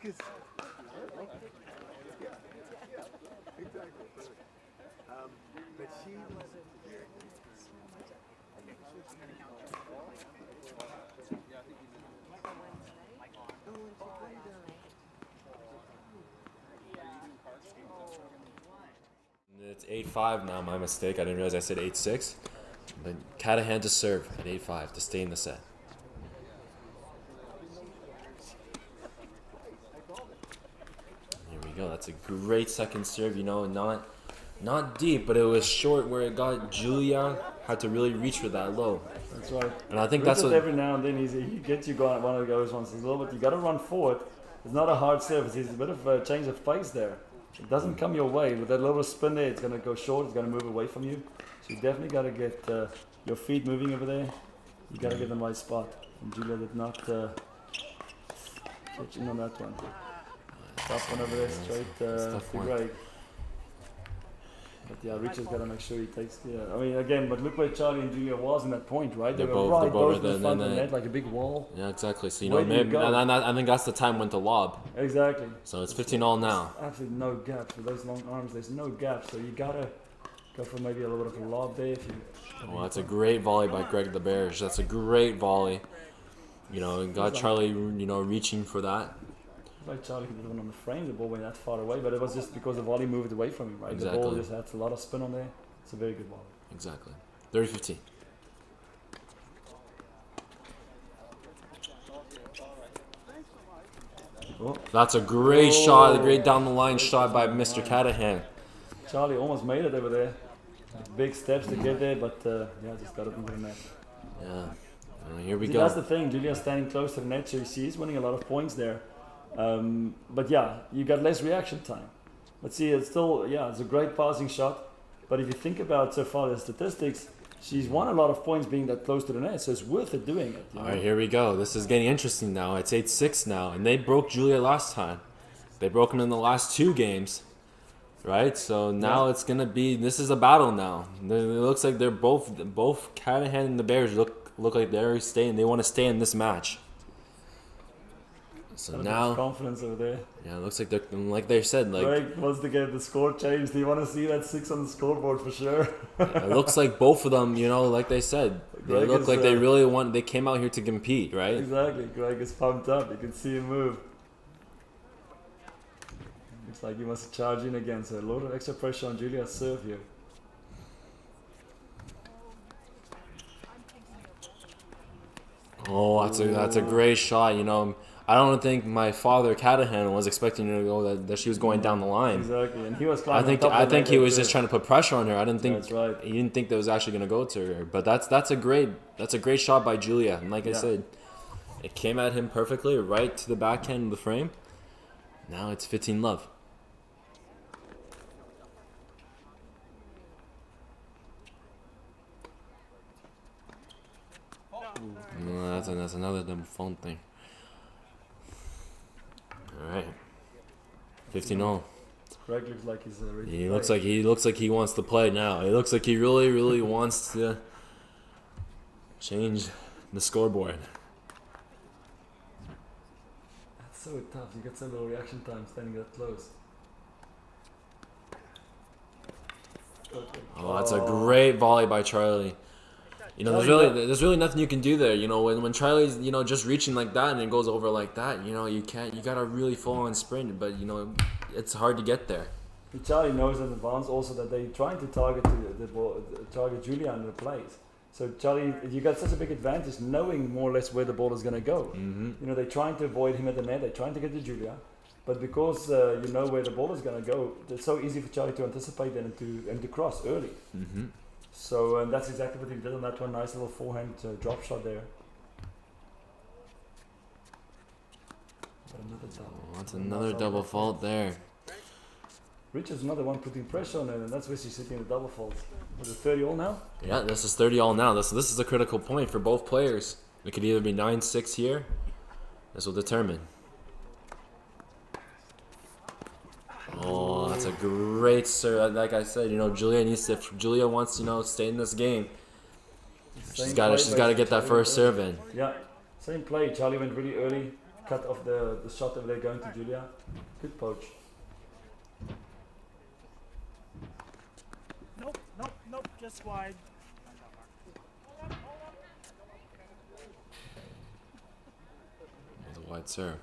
Because, yeah, exactly. But she was It's 8-5 now, my mistake. I didn't realize I said 8-6. But Catahan to serve at 8-5 to stay in the set. Here we go. That's a great second serve. You know, not deep, but it was short where it got Julia had to really reach for that low. That's right. And I think that's what every now and then he gets you going one of those ones. He's a little bit. You got to run forward. It's not a hard service. It's a bit of a change of pace there. It doesn't come your way with that little spin there. It's going to go short. It's going to move away from you. So you definitely got to get your feet moving over there. You got to get in the right spot. And Julia did not catch in on that one. Tough one over there, straight to Greg. But yeah, Richard's got to make sure he takes. Yeah, I mean, again, but look where Charlie and Julia was in that point, right? They were both in the front of the net like a big wall. Yeah, exactly. So, you know, maybe, and I think that's the time when to lob. Exactly. So it's 15-all now. Absolutely no gaps with those long arms. There's no gaps, so you gotta go for maybe a little bit of a lob there. If you. Well, that's a great volley by Greg Theberge. That's a great volley. You know, and got Charlie, you know, reaching for that. Like Charlie could have been on the frame, the ball went that far away, but it was just because the volley moved away from him, right? Exactly. The ball just had a lot of spin on there. It's a very good volley. Exactly. 30-15. Oh. That's a great shot, a great down the line shot by Mr. Catahan. Charlie almost made it over there. Big steps to get there, but yeah, just got it into the net. Yeah. Here we See, go. that's the thing. Julia's standing close to the net, so she's winning a lot of points there. But yeah, you got less reaction time. But see, it's still, yeah, it's a great passing shot. But if you think about so far the statistics, she's won a lot of points being that close to the net, so it's worth it doing it. All right, here we go. This is getting interesting now. It's 8-6 now, and they broke Julia last time. They broke him in the last 2 games, right? So now it's gonna be. This is a battle now. It looks like they're both Catahan and the Bears look like they're staying. They want to stay in this match. So now, confidence over there. yeah, it looks like they're like they said. Like Greg wants to get the score changed. Do you want to see that 6 on the scoreboard for sure? it looks like both of them, you know, like they said, they Greg look is, like they really want. They came out here to compete, right? Exactly. Greg is pumped up. You can see him move. Looks like he wants to charge in again. So a lot of extra pressure on Julia's serve here. Oh, that's a great shot. You know, I don't think my father Catahan was expecting her to go that she was going down the line. Exactly, and he was I climbing. think he was just trying to put pressure on her. I didn't think That's right. he didn't think that was actually going to go to her. But that's a great shot by Julia. And like I said, it came at him perfectly, right to the backhand of the frame. Now it's 15-love. No, that's another double phone thing. All right, 15-all. Greg looks like he's ready. He looks like he wants to play now. He looks like he really wants to change the scoreboard. That's so tough. You get so little reaction time standing that close. Oh, that's a great volley by Charlie. You know, there's really nothing you can do there. You know, when Charlie's, you know, just reaching like that and it goes over like that, you know, you gotta really full on sprint, but you know, it's hard to get there. Charlie knows in advance also that they're trying to target the ball, target Julia under the plays. So Charlie, you got such a big advantage knowing more or less where the ball is going to go. Mm-hmm. You know, they're trying to avoid him at the net. They're trying to get to Julia, but because you know where the ball is going to go, it's so easy for Charlie to anticipate and to cross early. Mm-hmm. So that's exactly what he did on that one. Nice little forehand drop shot there. That's another double fault there. Richard's another one putting pressure on it, and that's where she's sitting in the double fault. Was it 30-all now? Yeah, this is 30-all now. This is a critical point for both players. It could either be 9-6 here. This will determine. Oh, that's a great serve. Like I said, you know, Julia needs to. If Julia wants to, you know, stay in this game, she's got to get that first serve in. Yeah, same play. Charlie went really early, cut off the shot over there going to Julia. Good poach. Nope, nope, nope, just wide. It's a wide serve.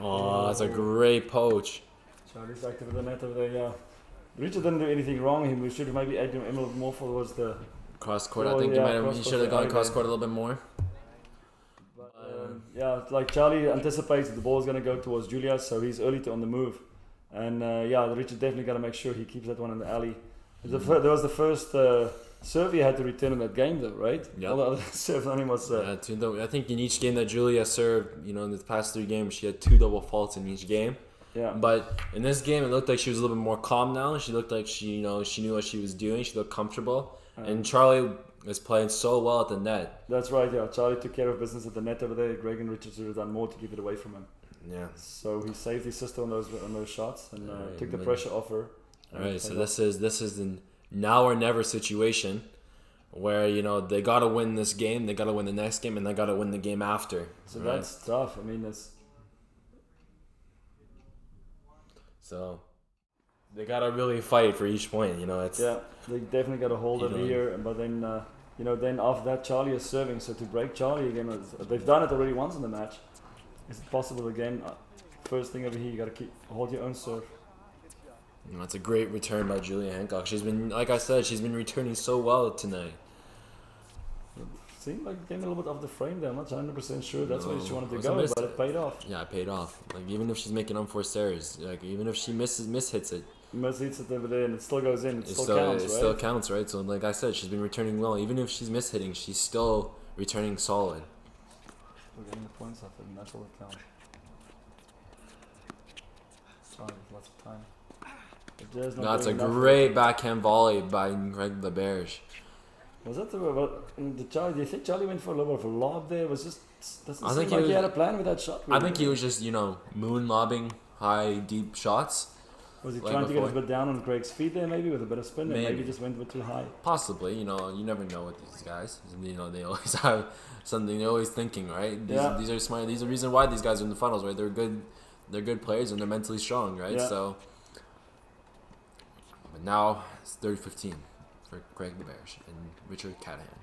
Oh, that's a great poach. Charlie's active with the net over there, yeah. Richard didn't do anything wrong. He should have maybe aimed him a little more towards the Cross court, I Oh, think yeah, he should have gone cross court a little bit more. But, yeah, it's like Charlie anticipates that the ball is going to go towards Julia, so he's early on the move. And yeah, Richard definitely got to make sure he keeps that one in the alley. There was the first serve he had to return in that game, though, right? Yeah. All the other serves on him was. I think in each game that Julia served, you know, in the past 3 games, she had 2 double faults in each game. Yeah. But in this game, it looked like she was a little bit more calm now. She looked like she knew what she was doing. She looked comfortable. And Charlie is playing so well at the net. That's right, yeah. Charlie took care of business at the net over there. Greg and Richard should have done more to keep it away from him. Yeah. So he saved his sister on those shots and took the pressure off her. All right, so this is the now or never situation where, you know, they got to win this game, they got to win the next game, and they got to win the game after. So that's tough. I mean, so they got to really fight for each point, you know. It's yeah, they definitely got a hold of know, here. But then, you know, then after that, Charlie is serving. So to break Charlie again, they've done it already once in the match. Is it possible again? First thing over here, you got to hold your own serve. You know, that's a great return by Julia Hancock. She's been, like I said, she's been returning so well tonight. Seemed like it came a little bit off the frame there. I'm not 100% sure that's where she wanted to It was a go, miss. but it paid off. Yeah, it paid off. Like, even if she's making unforced errors, like, even if she mishits it, Most hits it over there and it still goes in. It still counts, right? It still counts, right? So, like I said, she's been returning well. Even if she's mishitting, she's still returning solid. We're getting the points off it, and that's all that counts. Charlie with lots of time. That's a great backhand volley by Greg Theberge. Was that the Charlie? Do you think Charlie went for a little bit of a lob there? It was just doesn't I seem think like he he was- had a plan with that shot. I think he was just, you know, moon lobbing high, deep shots. Was he like trying to get a before. bit down on Greg's feet there, maybe with a bit of spin, and maybe Maybe. just went a bit too high? Possibly, you know, you never know with these guys. You know, they always have something. They're always thinking, right? These are smart. These are the reason why these guys are in the finals, right? They're good players and they're mentally strong, right? Yeah. So, but now it's 30-15 for Greg Theberge and Richard Catahan.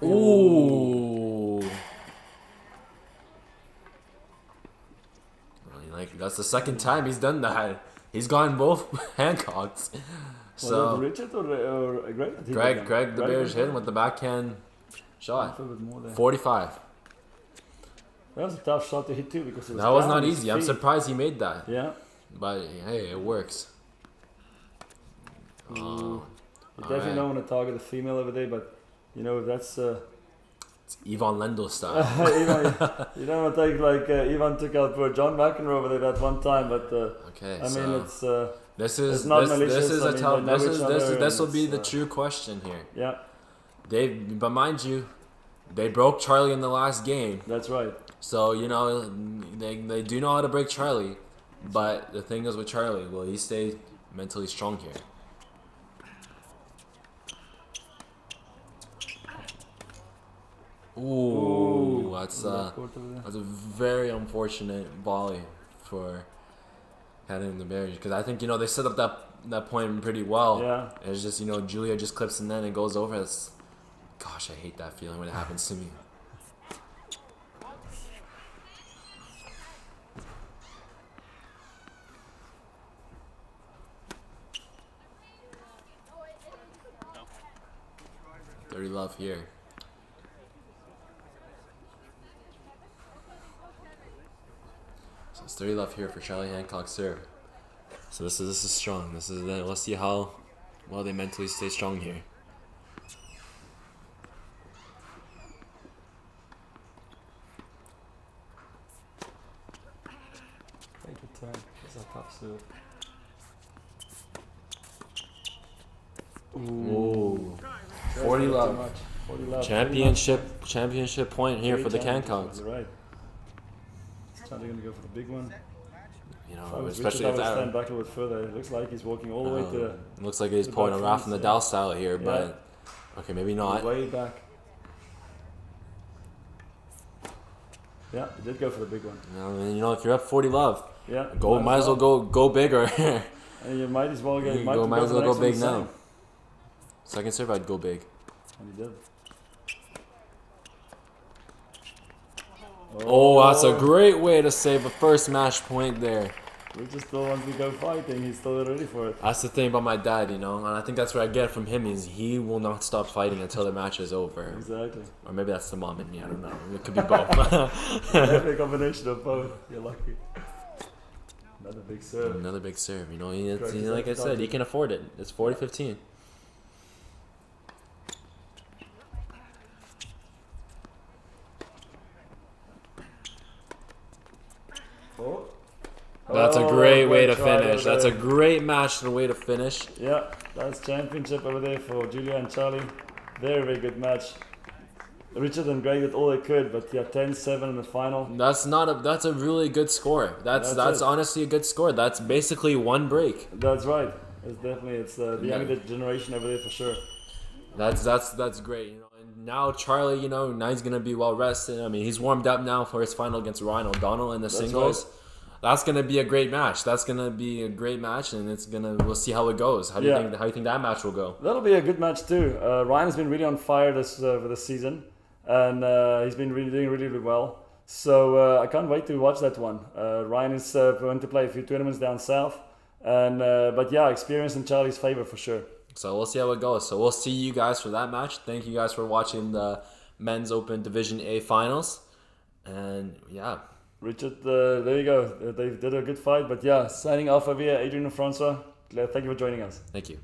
Ooh. Like, that's the second time he's done that. He's gone both Hancocks. Was So it Richard or Greg? that hit Greg it? Theberge hit him with the backhand I shot. feel a bit more there. 45. That was a tough shot to hit too because it was That was down not on his easy. I'm feet. surprised he made that. Yeah. But hey, it works. You Oh, definitely alright. don't want to target the female over there, but you know that's. It's Yvonne Lendl style. Ivan, you don't want to take like Ivan took out poor John McEnroe over there that one time, but Okay, I mean so it's this is it's not this malicious, is I a mean, tough. they know each other This will and be it's, the true question here. yeah, But mind you, they broke Charlie in the last game. that's right. So, you know, they do know how to break Charlie. But the thing is with Charlie, will he stay mentally strong here? Ooh, that's a very unfortunate volley for heading the Theberge. Because I think, you know, they set up that point pretty well. Yeah. It's just, you know, Julia just clips and then it goes over. Gosh, I hate that feeling when it happens to me. Dirty love here. So it's dirty love here for Charlie Hancock serve. So this is strong. Let's see how well they mentally stay strong here. Take your turn. It's a tough serve. Ooh. 40 Too love. much. 40 love. Championship point here for the Hancocks. You're right. Charlie gonna go for the big one. You know, If I was especially Richard, if I would that. stand back a little bit further. It looks like he's walking all the way to Looks like he's the pulling back a Ralph fence, Nadal style here, but okay, maybe not. way back. Yeah, he did go for the big one. You know, if you're up 40 love, Yeah, might as well go bigger. And you might as well go. You Might might as well for the go next one big the now. same. Second serve, I'd go big. And he did. Oh, that's a great way to save a first match point there. Richard still wants to go fighting. He's still ready for it. That's the thing about my dad, you know, and I think that's what I get from him is he will not stop fighting until the match is over. Exactly. Or maybe that's the mom in me, I don't know. It could be both. Definitely a combination of both. You're lucky. Another big serve. Another big serve, you know, Correct, like I said, he can afford it. It's 40-15. Oh. That's a great way to try finish. over That's a there. great match, the way to finish. Yeah, that's championship over there for Julia and Charlie. Very, very good match. Richard and Greg did all they could, but yeah, 10-7 in the final. That's a really good score. That's That's it. honestly a good score. That's basically one break. That's right. It's the younger generation over there for sure. That's great. You know, and now Charlie, you know, now he's gonna be well rested. I mean, he's warmed up now for his final against Ryan O'Donnell in the singles. right. That's gonna be a great match. That's gonna be a great match, and we'll see how it goes. How do you think that match will go? That'll be a good match too. Ryan has been really on fire for this season, and he's been doing really, really well. So I can't wait to watch that one. Ryan is going to play a few tournaments down south, and but yeah, experience in Charlie's favor for sure. So we'll see how it goes. So we'll see you guys for that match. Thank you guys for watching the Men's Open Division A finals, and yeah. Richard, there you go. They did a good fight, but yeah, signing off over here, Adrian and Francois. Thank you for joining us. Thank you.